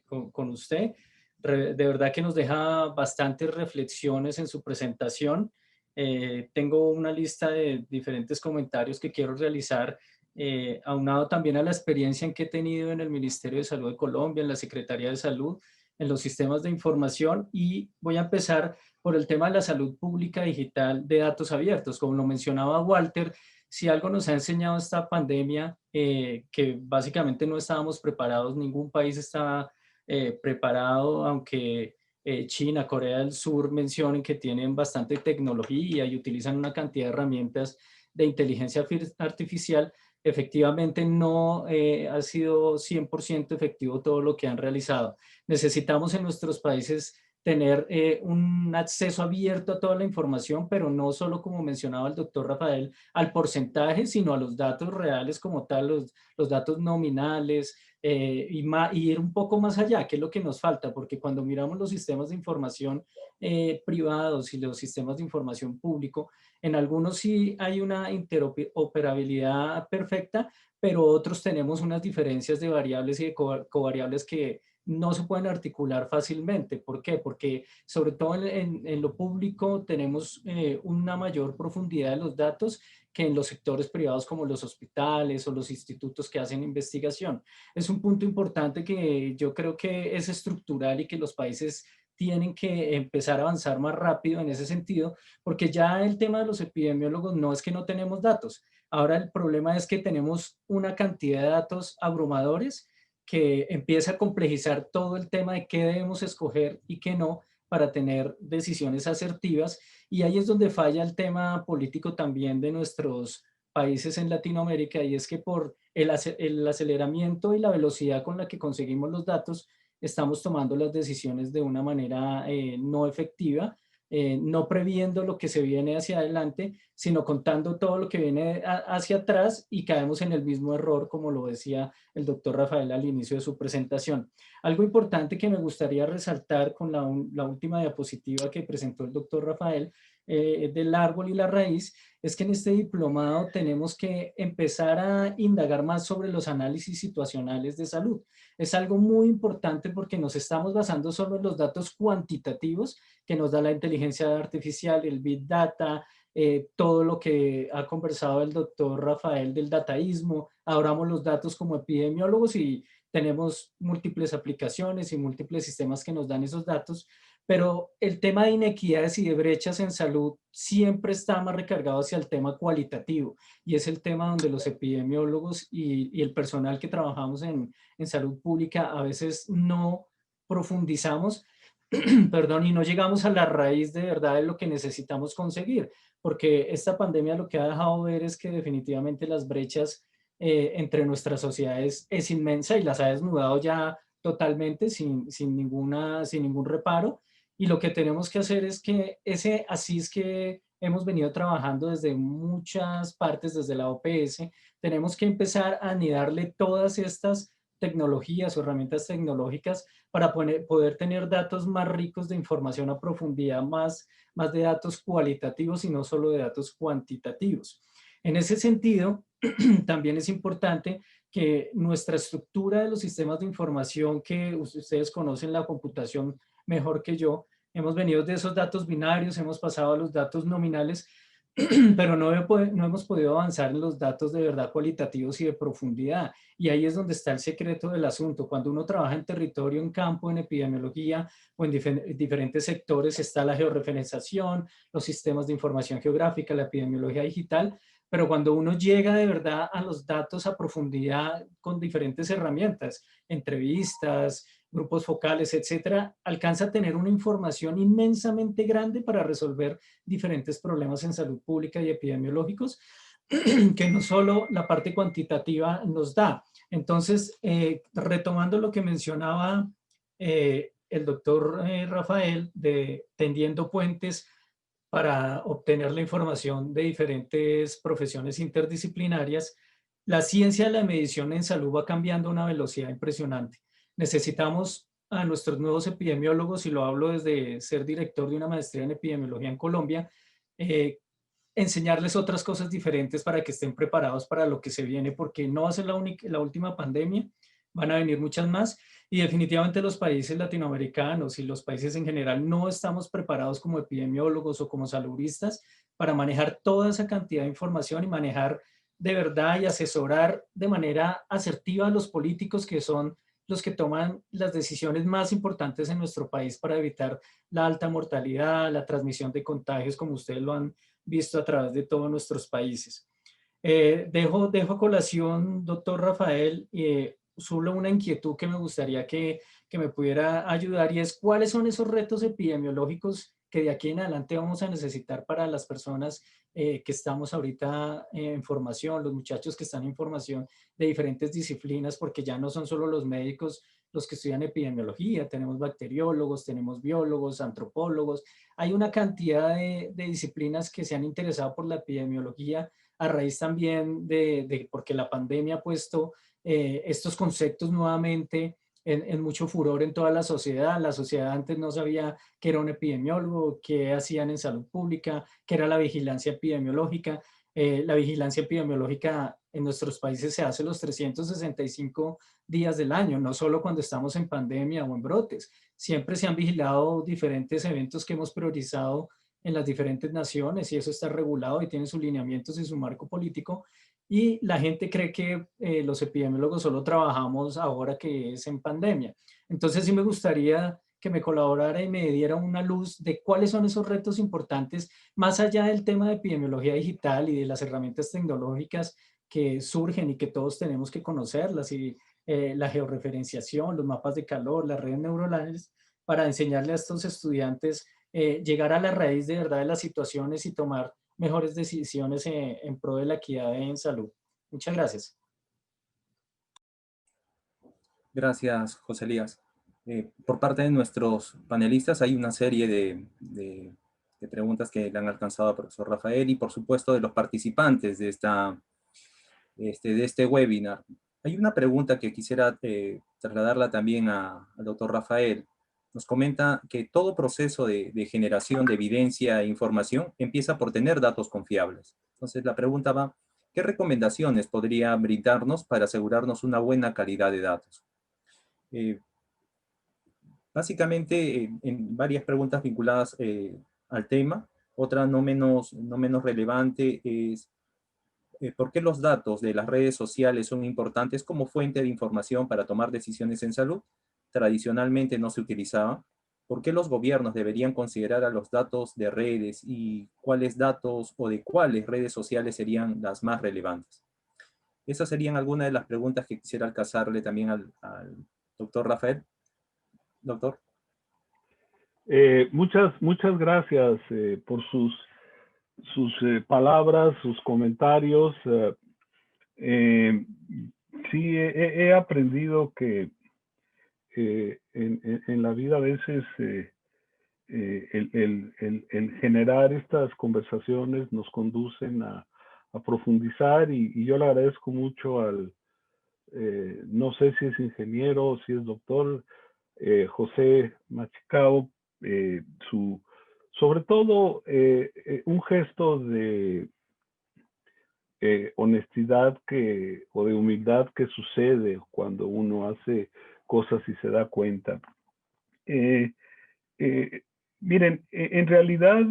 con usted. De verdad que nos deja bastantes reflexiones en su presentación. Tengo una lista de diferentes comentarios que quiero realizar, aunado también a la experiencia que he tenido en el Ministerio de Salud de Colombia, en la Secretaría de Salud, en los sistemas de información, y voy a empezar por el tema de la salud pública digital de datos abiertos. Como lo mencionaba Walter, si algo nos ha enseñado esta pandemia, que básicamente no estábamos preparados, ningún país estaba preparado, aunque China, Corea del Sur mencionen que tienen bastante tecnología y utilizan una cantidad de herramientas de inteligencia artificial. Efectivamente no ha sido 100% efectivo todo lo que han realizado. Necesitamos en nuestros países tener un acceso abierto a toda la información, pero no solo, como mencionaba el doctor Rafael, al porcentaje, sino a los datos reales como tal, los datos nominales, y ir un poco más allá, que es lo que nos falta, porque cuando miramos los sistemas de información privados y los sistemas de información público, en algunos sí hay una interoperabilidad perfecta, pero otros tenemos unas diferencias de variables y de covariables que no se pueden articular fácilmente. ¿Por qué? Porque sobre todo en lo público tenemos una mayor profundidad de los datos que en los sectores privados como los hospitales o los institutos que hacen investigación. Es un punto importante que yo creo que es estructural y que los países tienen que empezar a avanzar más rápido en ese sentido, porque ya el tema de los epidemiólogos no es que no tenemos datos. Ahora el problema es que tenemos una cantidad de datos abrumadores que empieza a complejizar todo el tema de qué debemos escoger y qué no para tener decisiones asertivas. Y ahí es donde falla el tema político también de nuestros países en Latinoamérica, y es que por el aceleramiento y la velocidad con la que conseguimos los datos, estamos tomando las decisiones de una manera no efectiva, no previendo lo que se viene hacia adelante, sino contando todo lo que viene hacia atrás, y caemos en el mismo error, como lo decía el doctor Rafael al inicio de su presentación. Algo importante que me gustaría resaltar con la última diapositiva que presentó el doctor Rafael, del árbol y la raíz, es que en este diplomado tenemos que empezar a indagar más sobre los análisis situacionales de salud. Es algo muy importante porque nos estamos basando solo en los datos cuantitativos que nos da la inteligencia artificial, el Big Data, todo lo que ha conversado el doctor Rafael del dataísmo. Abramos los datos como epidemiólogos y tenemos múltiples aplicaciones y múltiples sistemas que nos dan esos datos, pero el tema de inequidades y de brechas en salud siempre está más recargado hacia el tema cualitativo, y es el tema donde los epidemiólogos y el personal que trabajamos en salud pública a veces no profundizamos perdón, y no llegamos a la raíz de verdad de lo que necesitamos conseguir, porque esta pandemia lo que ha dejado ver es que definitivamente las brechas entre nuestras sociedades es inmensa y las ha desnudado ya totalmente sin ningún reparo. Y lo que tenemos que hacer es que así es que hemos venido trabajando desde muchas partes, desde la OPS, tenemos que empezar a anidarle todas estas tecnologías o herramientas tecnológicas para poder tener datos más ricos de información a profundidad, más de datos cualitativos y no solo de datos cuantitativos. En ese sentido, también es importante que nuestra estructura de los sistemas de información, que ustedes conocen la computación mejor que yo, hemos venido de esos datos binarios, hemos pasado a los datos nominales, pero no hemos podido avanzar en los datos de verdad cualitativos y de profundidad. Y ahí es donde está el secreto del asunto. Cuando uno trabaja en territorio, en campo, en epidemiología o en diferentes sectores, está la georreferenciación, los sistemas de información geográfica, la epidemiología digital, pero cuando uno llega de verdad a los datos a profundidad con diferentes herramientas, entrevistas, grupos focales, etcétera, alcanza a tener una información inmensamente grande para resolver diferentes problemas en salud pública y epidemiológicos que no solo la parte cuantitativa nos da. Entonces, retomando lo que mencionaba el doctor Rafael, de tendiendo puentes para obtener la información de diferentes profesiones interdisciplinarias, la ciencia de la medición en salud va cambiando a una velocidad impresionante. Necesitamos a nuestros nuevos epidemiólogos, y lo hablo desde ser director de una maestría en epidemiología en Colombia, eh, enseñarles otras cosas diferentes para que estén preparados para lo que se viene, porque no va a ser la última pandemia, van a venir muchas más, y definitivamente los países latinoamericanos y los países en general no estamos preparados como epidemiólogos o como saludistas para manejar toda esa cantidad de información y manejar de verdad y asesorar de manera asertiva a los políticos, que son los que toman las decisiones más importantes en nuestro país para evitar la alta mortalidad, la transmisión de contagios, como ustedes lo han visto a través de todos nuestros países. Dejo a colación, doctor Rafael, solo una inquietud que me gustaría que me pudiera ayudar, y es cuáles son esos retos epidemiológicos que de aquí en adelante vamos a necesitar para las personas que estamos ahorita en formación, los muchachos que están en formación de diferentes disciplinas, porque ya no son solo los médicos los que estudian epidemiología, tenemos bacteriólogos, tenemos biólogos, antropólogos, hay una cantidad de disciplinas que se han interesado por la epidemiología a raíz también porque la pandemia ha puesto estos conceptos nuevamente en mucho furor en toda la sociedad. La sociedad antes no sabía qué era un epidemiólogo, qué hacían en salud pública, qué era la vigilancia epidemiológica. La vigilancia epidemiológica en nuestros países se hace los 365 días del año, no solo cuando estamos en pandemia o en brotes. Siempre se han vigilado diferentes eventos que hemos priorizado en las diferentes naciones, y eso está regulado y tiene sus lineamientos y su marco político. Y la gente cree que los epidemiólogos solo trabajamos ahora que es en pandemia. Entonces sí me gustaría que me colaborara y me diera una luz de cuáles son esos retos importantes, más allá del tema de epidemiología digital y de las herramientas tecnológicas que surgen y que todos tenemos que conocerlas, y la georreferenciación, los mapas de calor, las redes neuronales, para enseñarle a estos estudiantes llegar a la raíz de verdad de las situaciones y tomar mejores decisiones en pro de la equidad en salud. Muchas gracias. Gracias, José Elías. Por parte de nuestros panelistas hay una serie de preguntas que le han alcanzado al profesor Rafael, y por supuesto de los participantes de este webinar. Hay una pregunta que quisiera trasladarla también al doctor Rafael. Nos comenta que todo proceso de generación de evidencia e información empieza por tener datos confiables. Entonces la pregunta va, ¿qué recomendaciones podría brindarnos para asegurarnos una buena calidad de datos? Básicamente, en varias preguntas vinculadas al tema. Otra no menos relevante es ¿por qué los datos de las redes sociales son importantes como fuente de información para tomar decisiones en salud? Tradicionalmente no se utilizaba. ¿Por qué los gobiernos deberían considerar a los datos de redes, y cuáles datos o de cuáles redes sociales serían las más relevantes? Esas serían algunas de las preguntas que quisiera alcanzarle también al doctor Rafael. Doctor. Muchas gracias por sus palabras, sus comentarios. Sí, he aprendido que en la vida a veces el generar estas conversaciones nos conducen a profundizar, y yo le agradezco mucho al, no sé si es ingeniero o si es doctor, José Machicao, sobre todo un gesto de honestidad o de humildad que sucede cuando uno hace cosas y se da cuenta. Miren, en realidad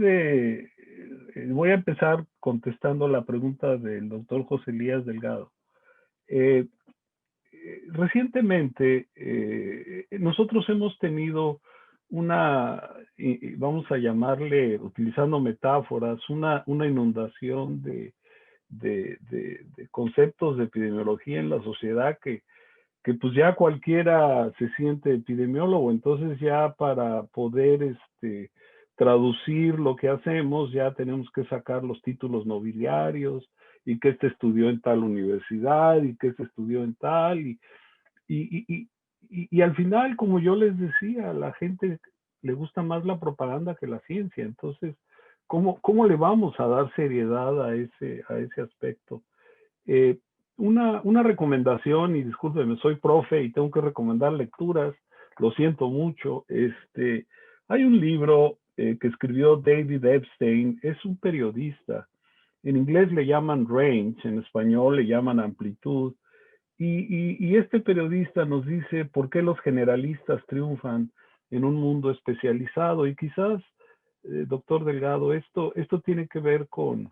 voy a empezar contestando la pregunta del doctor José Elías Delgado. Recientemente, nosotros hemos tenido una, vamos a llamarle, utilizando metáforas, una inundación de conceptos de epidemiología en la sociedad que pues ya cualquiera se siente epidemiólogo. Entonces ya para poder traducir lo que hacemos, ya tenemos que sacar los títulos nobiliarios, y que estudió en tal universidad, y que estudió en tal, y al final, como yo les decía, a la gente le gusta más la propaganda que la ciencia. Entonces, ¿cómo le vamos a dar seriedad a ese aspecto? Una recomendación, y discúlpeme, soy profe y tengo que recomendar lecturas, lo siento mucho. Hay un libro que escribió David Epstein, es un periodista. En inglés le llaman range, en español le llaman amplitud. Y este periodista nos dice por qué los generalistas triunfan en un mundo especializado. Y quizás, doctor Delgado, esto tiene que ver con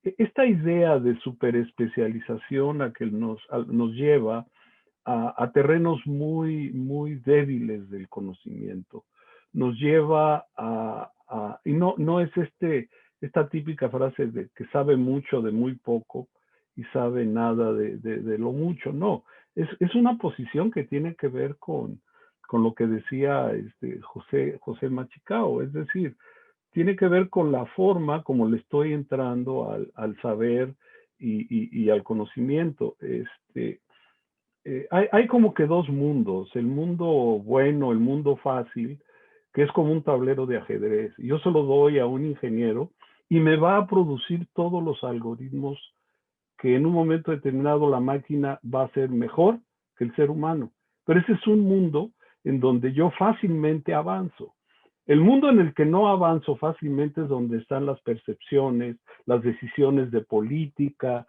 esta idea de superespecialización a que nos lleva a terrenos muy, muy débiles del conocimiento. Nos lleva y no es esta típica frase de que sabe mucho de muy poco y sabe nada de lo mucho. No, es una posición que tiene que ver con lo que decía José Machicao, es decir, tiene que ver con la forma como le estoy entrando al saber y al conocimiento. Hay como que dos mundos, el mundo bueno, el mundo fácil, que es como un tablero de ajedrez. Yo se lo doy a un ingeniero y me va a producir todos los algoritmos que en un momento determinado la máquina va a ser mejor que el ser humano. Pero ese es un mundo en donde yo fácilmente avanzo. El mundo en el que no avanzo fácilmente es donde están las percepciones, las decisiones de política,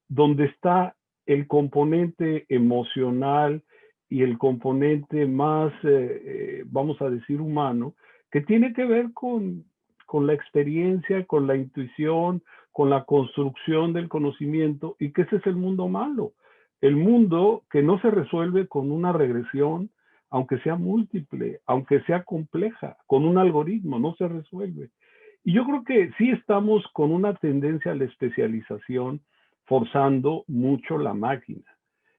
donde está el componente emocional y el componente más, vamos a decir, humano, que tiene que ver con la experiencia, con la intuición, con la construcción del conocimiento, y que ese es el mundo malo. El mundo que no se resuelve con una regresión, aunque sea múltiple, aunque sea compleja, con un algoritmo, no se resuelve. Y yo creo que sí estamos con una tendencia a la especialización, forzando mucho la máquina.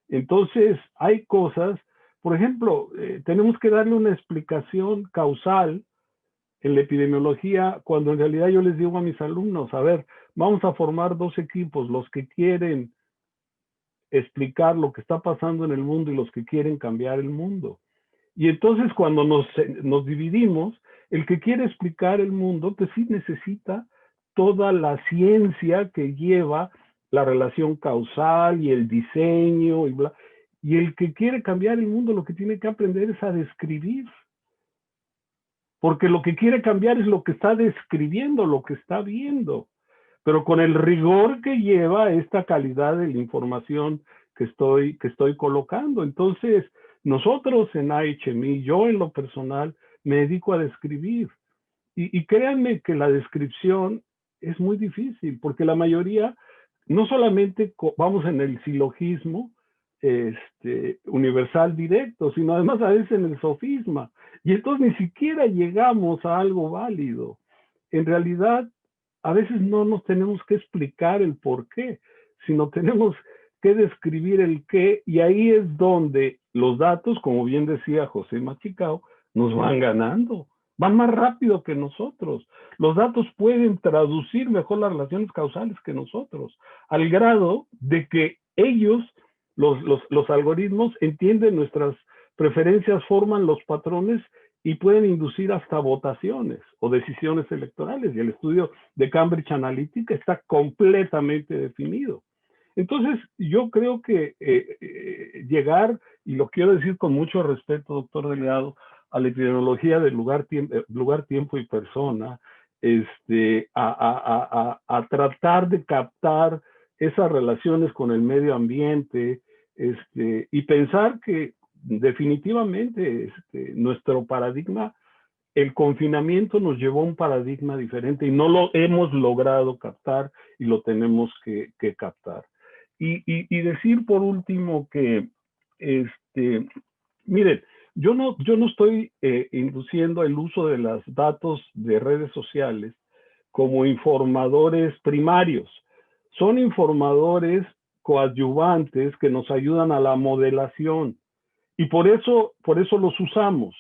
Entonces, hay cosas, por ejemplo, tenemos que darle una explicación causal en la epidemiología, cuando en realidad yo les digo a mis alumnos, a ver, vamos a formar dos equipos, los que quieren explicar lo que está pasando en el mundo y los que quieren cambiar el mundo. Y entonces cuando nos dividimos, el que quiere explicar el mundo, pues sí necesita toda la ciencia que lleva la relación causal y el diseño y bla. Y el que quiere cambiar el mundo, lo que tiene que aprender es a describir. Porque lo que quiere cambiar es lo que está describiendo, lo que está viendo. Pero con el rigor que lleva esta calidad de la información que estoy colocando. Entonces, nosotros en IHMI, yo en lo personal, me dedico a describir. Y créanme que la descripción es muy difícil, porque la mayoría, no solamente vamos en el silogismo universal directo, sino además a veces en el sofisma. Y entonces ni siquiera llegamos a algo válido. En realidad, a veces no nos tenemos que explicar el por qué, sino tenemos que describir el qué, y ahí es donde los datos, como bien decía José Machicao, nos van ganando, van más rápido que nosotros. Los datos pueden traducir mejor las relaciones causales que nosotros, al grado de que ellos, los algoritmos, entienden nuestras preferencias, forman los patrones y pueden inducir hasta votaciones o decisiones electorales. Y el estudio de Cambridge Analytica está completamente definido. Entonces, yo creo que llegar, y lo quiero decir con mucho respeto, doctor Delgado, a la epidemiología del lugar, tiempo y persona, a tratar de captar esas relaciones con el medio ambiente, y pensar que definitivamente nuestro paradigma el confinamiento nos llevó a un paradigma diferente y no lo hemos logrado captar y lo tenemos que captar. Y decir por último que, miren, yo no estoy induciendo el uso de los datos de redes sociales como informadores primarios. Son informadores coadyuvantes que nos ayudan a la modelación. Y por eso los usamos.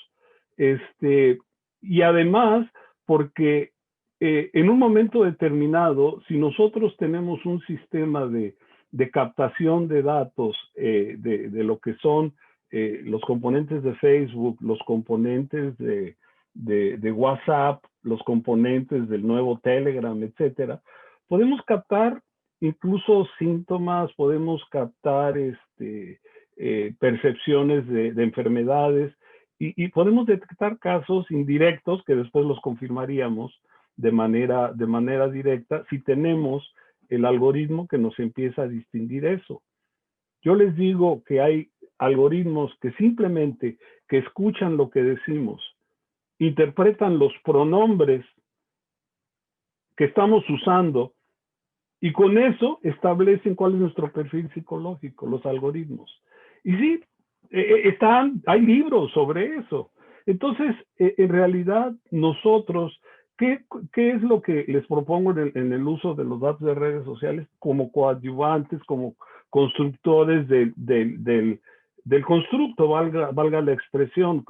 Y además, porque en un momento determinado, si nosotros tenemos un sistema de captación de datos de lo que son los componentes de Facebook, los componentes de WhatsApp, los componentes del nuevo Telegram, etcétera, podemos captar incluso síntomas, podemos captar percepciones de enfermedades y podemos detectar casos indirectos que después los confirmaríamos de manera directa si tenemos el algoritmo que nos empieza a distinguir eso. Yo les digo que hay algoritmos que simplemente que escuchan lo que decimos, interpretan los pronombres que estamos usando y con eso establecen cuál es nuestro perfil psicológico, los algoritmos. Y sí, hay libros sobre eso. Entonces, en realidad, nosotros, ¿qué es lo que les propongo en el uso de los datos de redes sociales? Como coadyuvantes, como constructores del constructo, valga la expresión,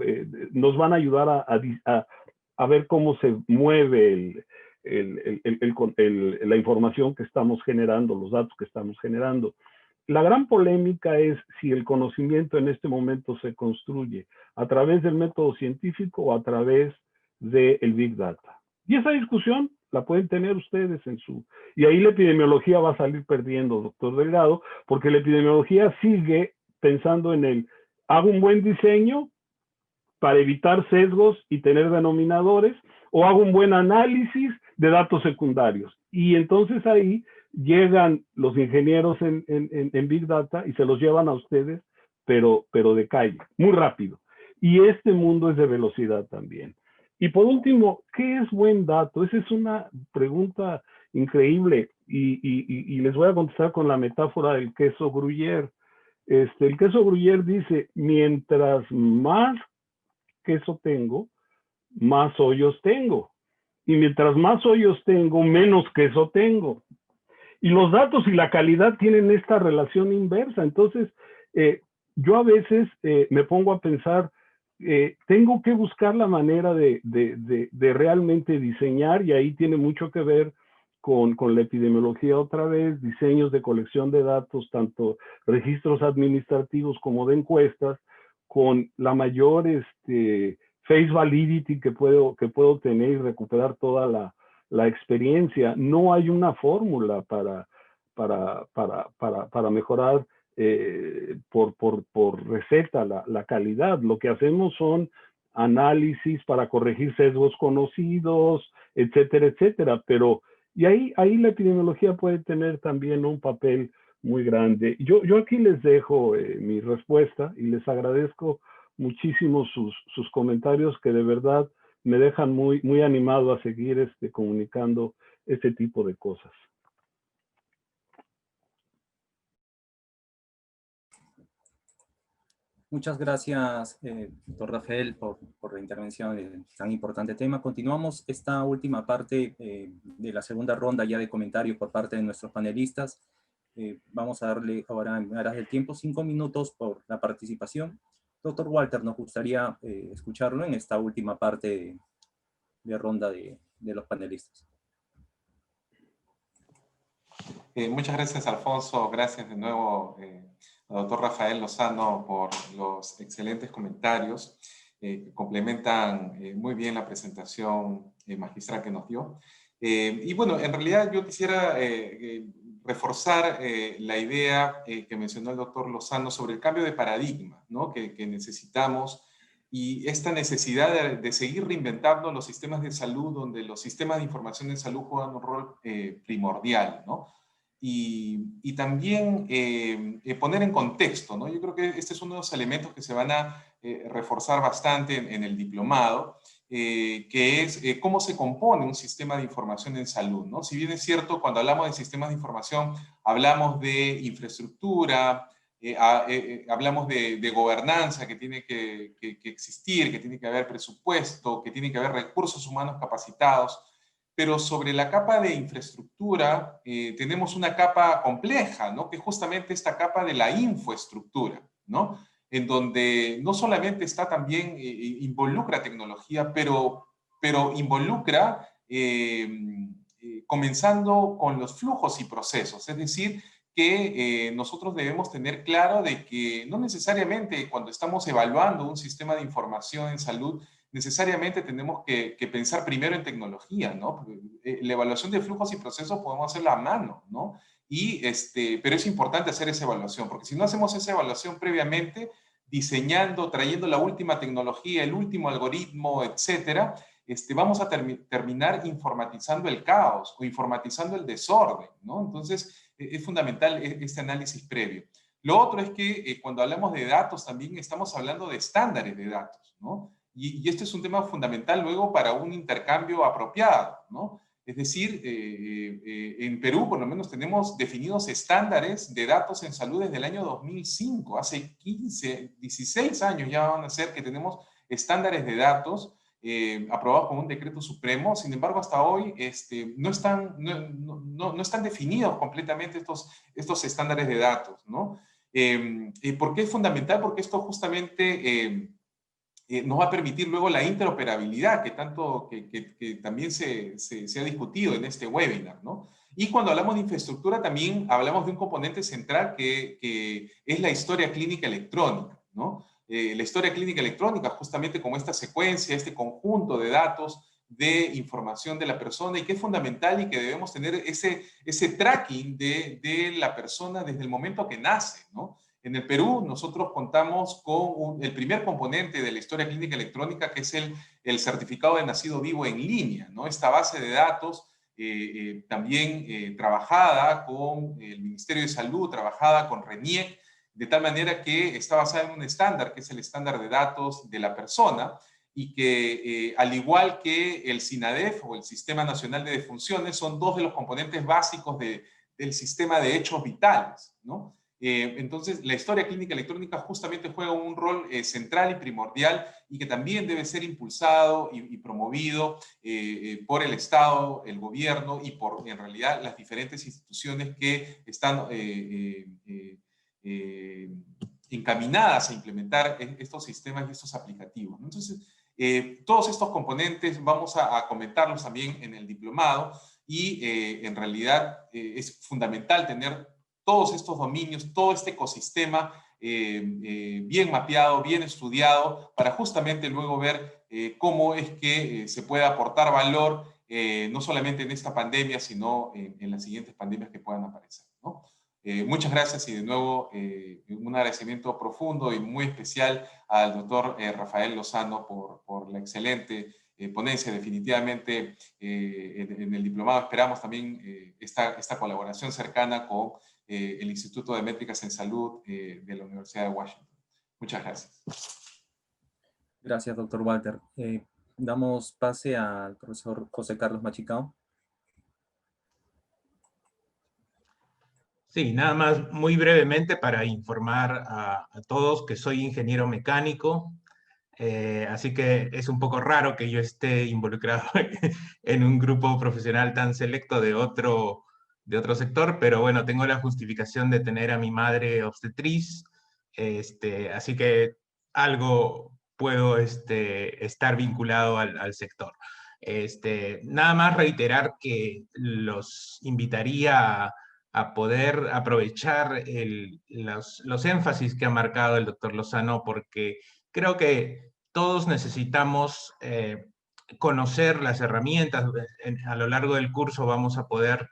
nos van a ayudar a ver cómo se mueve la información que estamos generando, los datos que estamos generando. La gran polémica es si el conocimiento en este momento se construye a través del método científico o a través del Big Data. Y esa discusión la pueden tener ustedes y ahí la epidemiología va a salir perdiendo, doctor Delgado, porque la epidemiología sigue pensando en hago un buen diseño para evitar sesgos y tener denominadores, o hago un buen análisis de datos secundarios. Y entonces ahí llegan los ingenieros en Big Data y se los llevan a ustedes, pero de calle, muy rápido. Y este mundo es de velocidad también. Y por último, ¿qué es buen dato? Esa es una pregunta increíble y les voy a contestar con la metáfora del queso Gruyère. El queso Gruyère dice, mientras más queso tengo, más hoyos tengo. Y mientras más hoyos tengo, menos queso tengo. Y los datos y la calidad tienen esta relación inversa. Entonces, yo a veces me pongo a pensar, tengo que buscar la manera de realmente diseñar, y ahí tiene mucho que ver con la epidemiología otra vez, diseños de colección de datos, tanto registros administrativos como de encuestas, con la mayor face validity que puedo tener y recuperar toda la experiencia. No hay una fórmula para mejorar por receta la calidad. Lo que hacemos son análisis para corregir sesgos conocidos, etcétera, etcétera. Y ahí la epidemiología puede tener también un papel muy grande. Yo aquí les dejo mi respuesta y les agradezco muchísimo sus comentarios, que de verdad me dejan muy, muy animado a seguir comunicando este tipo de cosas. Muchas gracias, doctor Rafael, por la intervención de tan importante tema. Continuamos esta última parte de la segunda ronda ya de comentarios por parte de nuestros panelistas. Vamos a darle ahora, en aras del tiempo, 5 minutos por la participación. Doctor Walter, nos gustaría escucharlo en esta última parte de ronda de los panelistas. Muchas gracias, Alfonso. Gracias de nuevo al doctor Rafael Lozano por los excelentes comentarios que complementan muy bien la presentación magistral que nos dio. Y bueno, en realidad yo quisiera reforzar la idea que mencionó el doctor Lozano sobre el cambio de paradigma, ¿no? que necesitamos, y esta necesidad de seguir reinventando los sistemas de salud, donde los sistemas de información de salud juegan un rol primordial, ¿no? Y también poner en contexto, ¿no? Yo creo que este es uno de los elementos que se van a reforzar bastante en el diplomado, que es cómo se compone un sistema de información en salud, ¿no? Si bien es cierto, cuando hablamos de sistemas de información, hablamos de infraestructura, hablamos de gobernanza que tiene que existir, que tiene que haber presupuesto, que tiene que haber recursos humanos capacitados, pero sobre la capa de infraestructura tenemos una capa compleja, ¿no? Que es justamente esta capa de la infoestructura, ¿no? En donde no solamente está también, involucra tecnología, pero involucra, comenzando con los flujos y procesos, es decir, que nosotros debemos tener claro de que no necesariamente cuando estamos evaluando un sistema de información en salud, necesariamente tenemos que pensar primero en tecnología, ¿no? Porque, la evaluación de flujos y procesos podemos hacerla a mano, ¿no? Pero es importante hacer esa evaluación, porque si no hacemos esa evaluación previamente, diseñando, trayendo la última tecnología, el último algoritmo, etcétera, vamos a terminar informatizando el caos o informatizando el desorden, ¿no? Entonces, es fundamental este análisis previo. Lo otro es que cuando hablamos de datos también estamos hablando de estándares de datos, ¿no? Y este es un tema fundamental luego para un intercambio apropiado, ¿no? Es decir, en Perú por lo menos tenemos definidos estándares de datos en salud desde el año 2005, hace 15, 16 años ya van a ser que tenemos estándares de datos aprobados con un decreto supremo. Sin embargo, hasta hoy no están definidos completamente estos estándares de datos, ¿no? ¿Por qué es fundamental? Porque esto justamente nos va a permitir luego la interoperabilidad que también se ha discutido en este webinar, ¿no? Y cuando hablamos de infraestructura también hablamos de un componente central que es la historia clínica electrónica, ¿no? La historia clínica electrónica justamente como esta secuencia, este conjunto de datos de información de la persona y que es fundamental y que debemos tener ese tracking de la persona desde el momento que nace, ¿no? En el Perú nosotros contamos con el primer componente de la historia clínica electrónica, que es el certificado de nacido vivo en línea, ¿no? Esta base de datos también trabajada con el Ministerio de Salud, trabajada con RENIEC, de tal manera que está basada en un estándar, que es el estándar de datos de la persona, y que al igual que el SINADEF o el Sistema Nacional de Defunciones, son dos de los componentes básicos del sistema de hechos vitales, ¿no? Entonces, la historia clínica electrónica justamente juega un rol central y primordial y que también debe ser impulsado y promovido por el Estado, el gobierno y por, en realidad, las diferentes instituciones que están encaminadas a implementar estos sistemas y estos aplicativos, ¿no? Entonces, todos estos componentes vamos a comentarlos también en el diplomado y en realidad es fundamental tener todos estos dominios, todo este ecosistema bien mapeado, bien estudiado, para justamente luego ver cómo es que se puede aportar valor, no solamente en esta pandemia, sino en las siguientes pandemias que puedan aparecer, ¿no? Muchas gracias y de nuevo un agradecimiento profundo y muy especial al doctor Rafael Lozano por la excelente ponencia. Definitivamente en el diplomado esperamos también esta colaboración cercana con el Instituto de Métricas en Salud de la Universidad de Washington. Muchas gracias. Gracias, doctor Walter. Damos pase al profesor José Carlos Machicao. Sí, nada más muy brevemente para informar a todos que soy ingeniero mecánico, así que es un poco raro que yo esté involucrado en un grupo profesional tan selecto de otro sector, pero bueno, tengo la justificación de tener a mi madre obstetriz, así que algo puedo estar vinculado al sector. Nada más reiterar que los invitaría a poder aprovechar los énfasis que ha marcado el doctor Lozano, porque creo que todos necesitamos conocer las herramientas. A lo largo del curso vamos a poder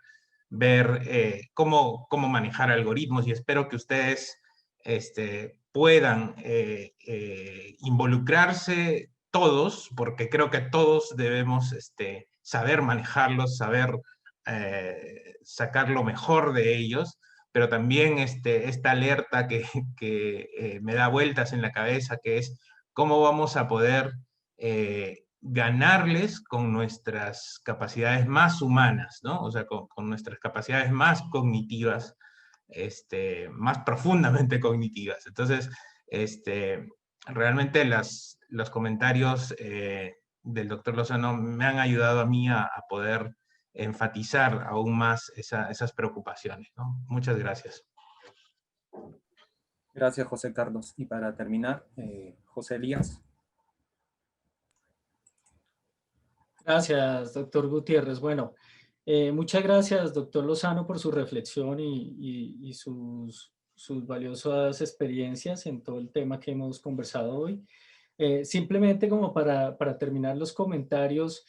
ver cómo manejar algoritmos y espero que ustedes puedan involucrarse todos, porque creo que todos debemos saber manejarlos, saber sacar lo mejor de ellos, pero también esta alerta que me da vueltas en la cabeza, que es cómo vamos a poder ganarles con nuestras capacidades más humanas, ¿no? O sea, con nuestras capacidades más cognitivas, más profundamente cognitivas. Entonces, realmente los comentarios del doctor Lozano me han ayudado a mí a poder enfatizar aún más esas preocupaciones, ¿no? Muchas gracias. Gracias, José Carlos. Y para terminar, José Elías. Gracias, doctor Gutiérrez. Bueno, muchas gracias, doctor Lozano, por su reflexión y sus valiosas experiencias en todo el tema que hemos conversado hoy. Simplemente como para terminar los comentarios,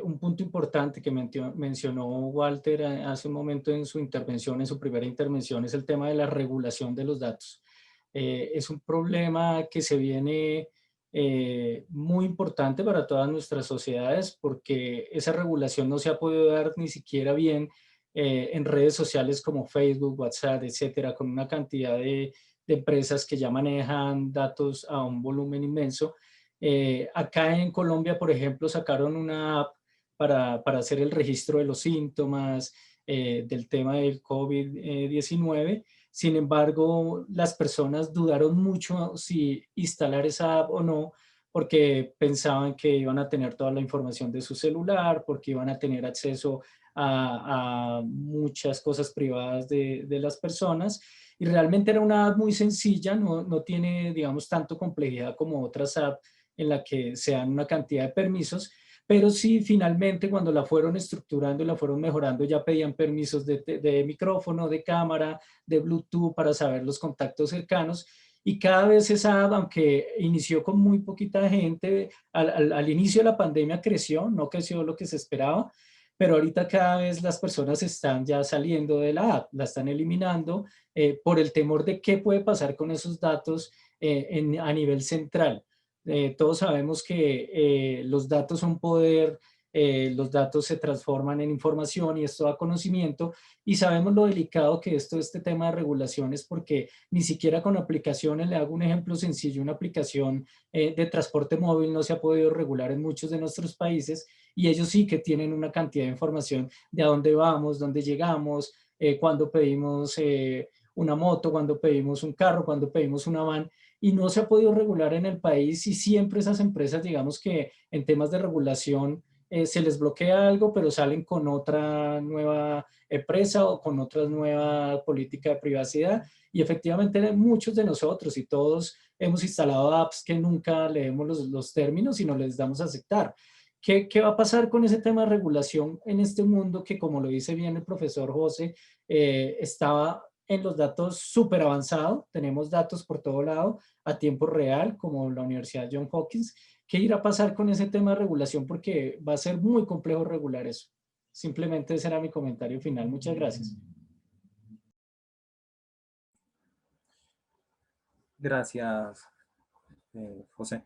un punto importante que mencionó Walter hace un momento en su intervención, en su primera intervención, es el tema de la regulación de los datos. Es un problema que se viene muy importante para todas nuestras sociedades porque esa regulación no se ha podido dar ni siquiera bien en redes sociales como Facebook, WhatsApp, etcétera, con una cantidad de empresas que ya manejan datos a un volumen inmenso. Acá en Colombia, por ejemplo, sacaron una app para hacer el registro de los síntomas del tema del COVID-19. Sin embargo, las personas dudaron mucho si instalar esa app o no, porque pensaban que iban a tener toda la información de su celular, porque iban a tener acceso a muchas cosas privadas de las personas. Y realmente era una app muy sencilla, no tiene, digamos, tanto complejidad como otras apps en la que se dan una cantidad de permisos, pero sí finalmente cuando la fueron estructurando y la fueron mejorando ya pedían permisos de micrófono, de cámara, de Bluetooth para saber los contactos cercanos. Y cada vez esa app, aunque inició con muy poquita gente, al inicio de la pandemia creció, no creció lo que se esperaba, pero ahorita cada vez las personas están ya saliendo de la app, la están eliminando por el temor de qué puede pasar con esos datos a nivel central. Todos sabemos que los datos son poder, los datos se transforman en información y esto da conocimiento, y sabemos lo delicado que es todo este tema de regulaciones porque ni siquiera con aplicaciones, le hago un ejemplo sencillo, una aplicación de transporte móvil no se ha podido regular en muchos de nuestros países y ellos sí que tienen una cantidad de información de a dónde vamos, dónde llegamos, cuándo pedimos una moto, cuándo pedimos un carro, cuándo pedimos una van, y no se ha podido regular en el país y siempre esas empresas, digamos que en temas de regulación se les bloquea algo, pero salen con otra nueva empresa o con otra nueva política de privacidad. Y efectivamente muchos de nosotros y todos hemos instalado apps que nunca leemos los términos y no les damos a aceptar. ¿Qué va a pasar con ese tema de regulación en este mundo que, como lo dice bien el profesor José, estaba en los datos súper avanzado? Tenemos datos por todo lado a tiempo real, como la Universidad Johns Hopkins. ¿Qué irá a pasar con ese tema de regulación? Porque va a ser muy complejo regular eso. Simplemente ese era mi comentario final. Muchas gracias. Gracias, José.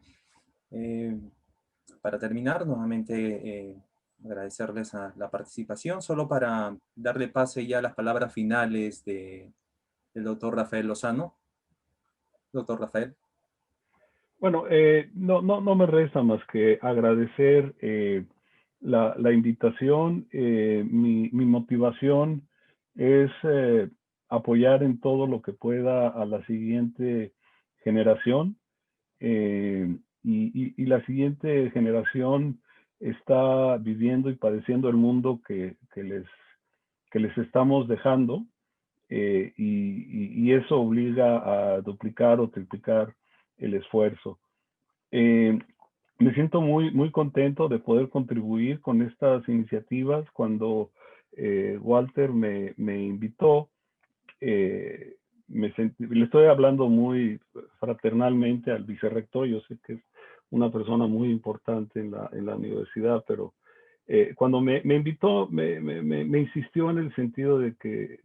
Para terminar, nuevamente agradecerles a la participación, solo para darle pase ya a las palabras finales del doctor Rafael Lozano. Doctor Rafael. Bueno, no me resta más que agradecer la invitación. Mi motivación es apoyar en todo lo que pueda a la siguiente generación. Y la siguiente generación está viviendo y padeciendo el mundo que les estamos dejando, y eso obliga a duplicar o triplicar el esfuerzo. Me siento muy contento de poder contribuir con estas iniciativas. Cuando Walter me invitó, le estoy hablando muy fraternalmente al vicerrector. Yo sé que es una persona muy importante en la universidad, pero cuando me invitó, me insistió en el sentido de que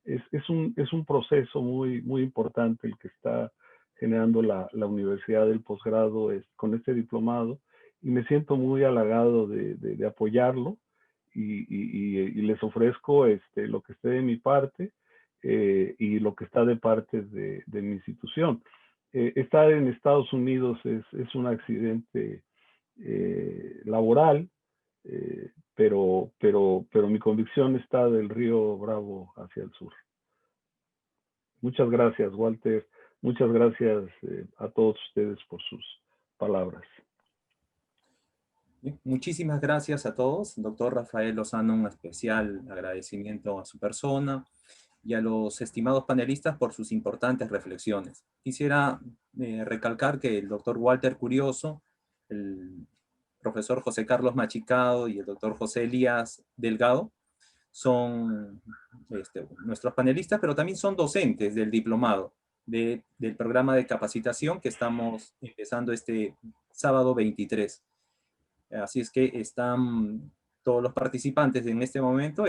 es un proceso muy importante el que está generando la Universidad del Posgrado con este diplomado, y me siento muy halagado de apoyarlo, y les ofrezco lo que esté de mi parte, y lo que está de parte de mi institución. Estar en Estados Unidos es un accidente laboral, pero mi convicción está del río Bravo hacia el sur. Muchas gracias, Walter. Muchas gracias a todos ustedes por sus palabras. Muchísimas gracias a todos. Doctor Rafael Lozano, un especial agradecimiento a su persona y a los estimados panelistas por sus importantes reflexiones. Quisiera recalcar que el doctor Walter Curioso, el profesor José Carlos Machicado y el doctor José Elías Delgado son nuestros panelistas, pero también son docentes del diplomado del programa de capacitación que estamos empezando este sábado 23. Así es que están todos los participantes en este momento,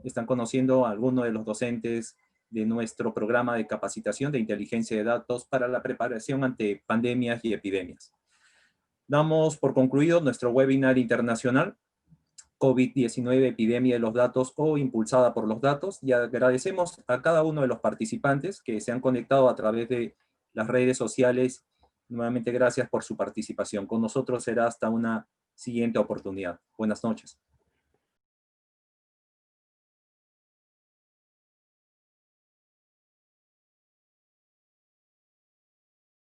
están conociendo a algunos de los docentes de nuestro programa de capacitación de inteligencia de datos para la preparación ante pandemias y epidemias. Damos por concluido nuestro webinar internacional COVID-19, epidemia de los datos o impulsada por los datos, y agradecemos a cada uno de los participantes que se han conectado a través de las redes sociales. Nuevamente, gracias por su participación. Con nosotros será hasta una siguiente oportunidad. Buenas noches.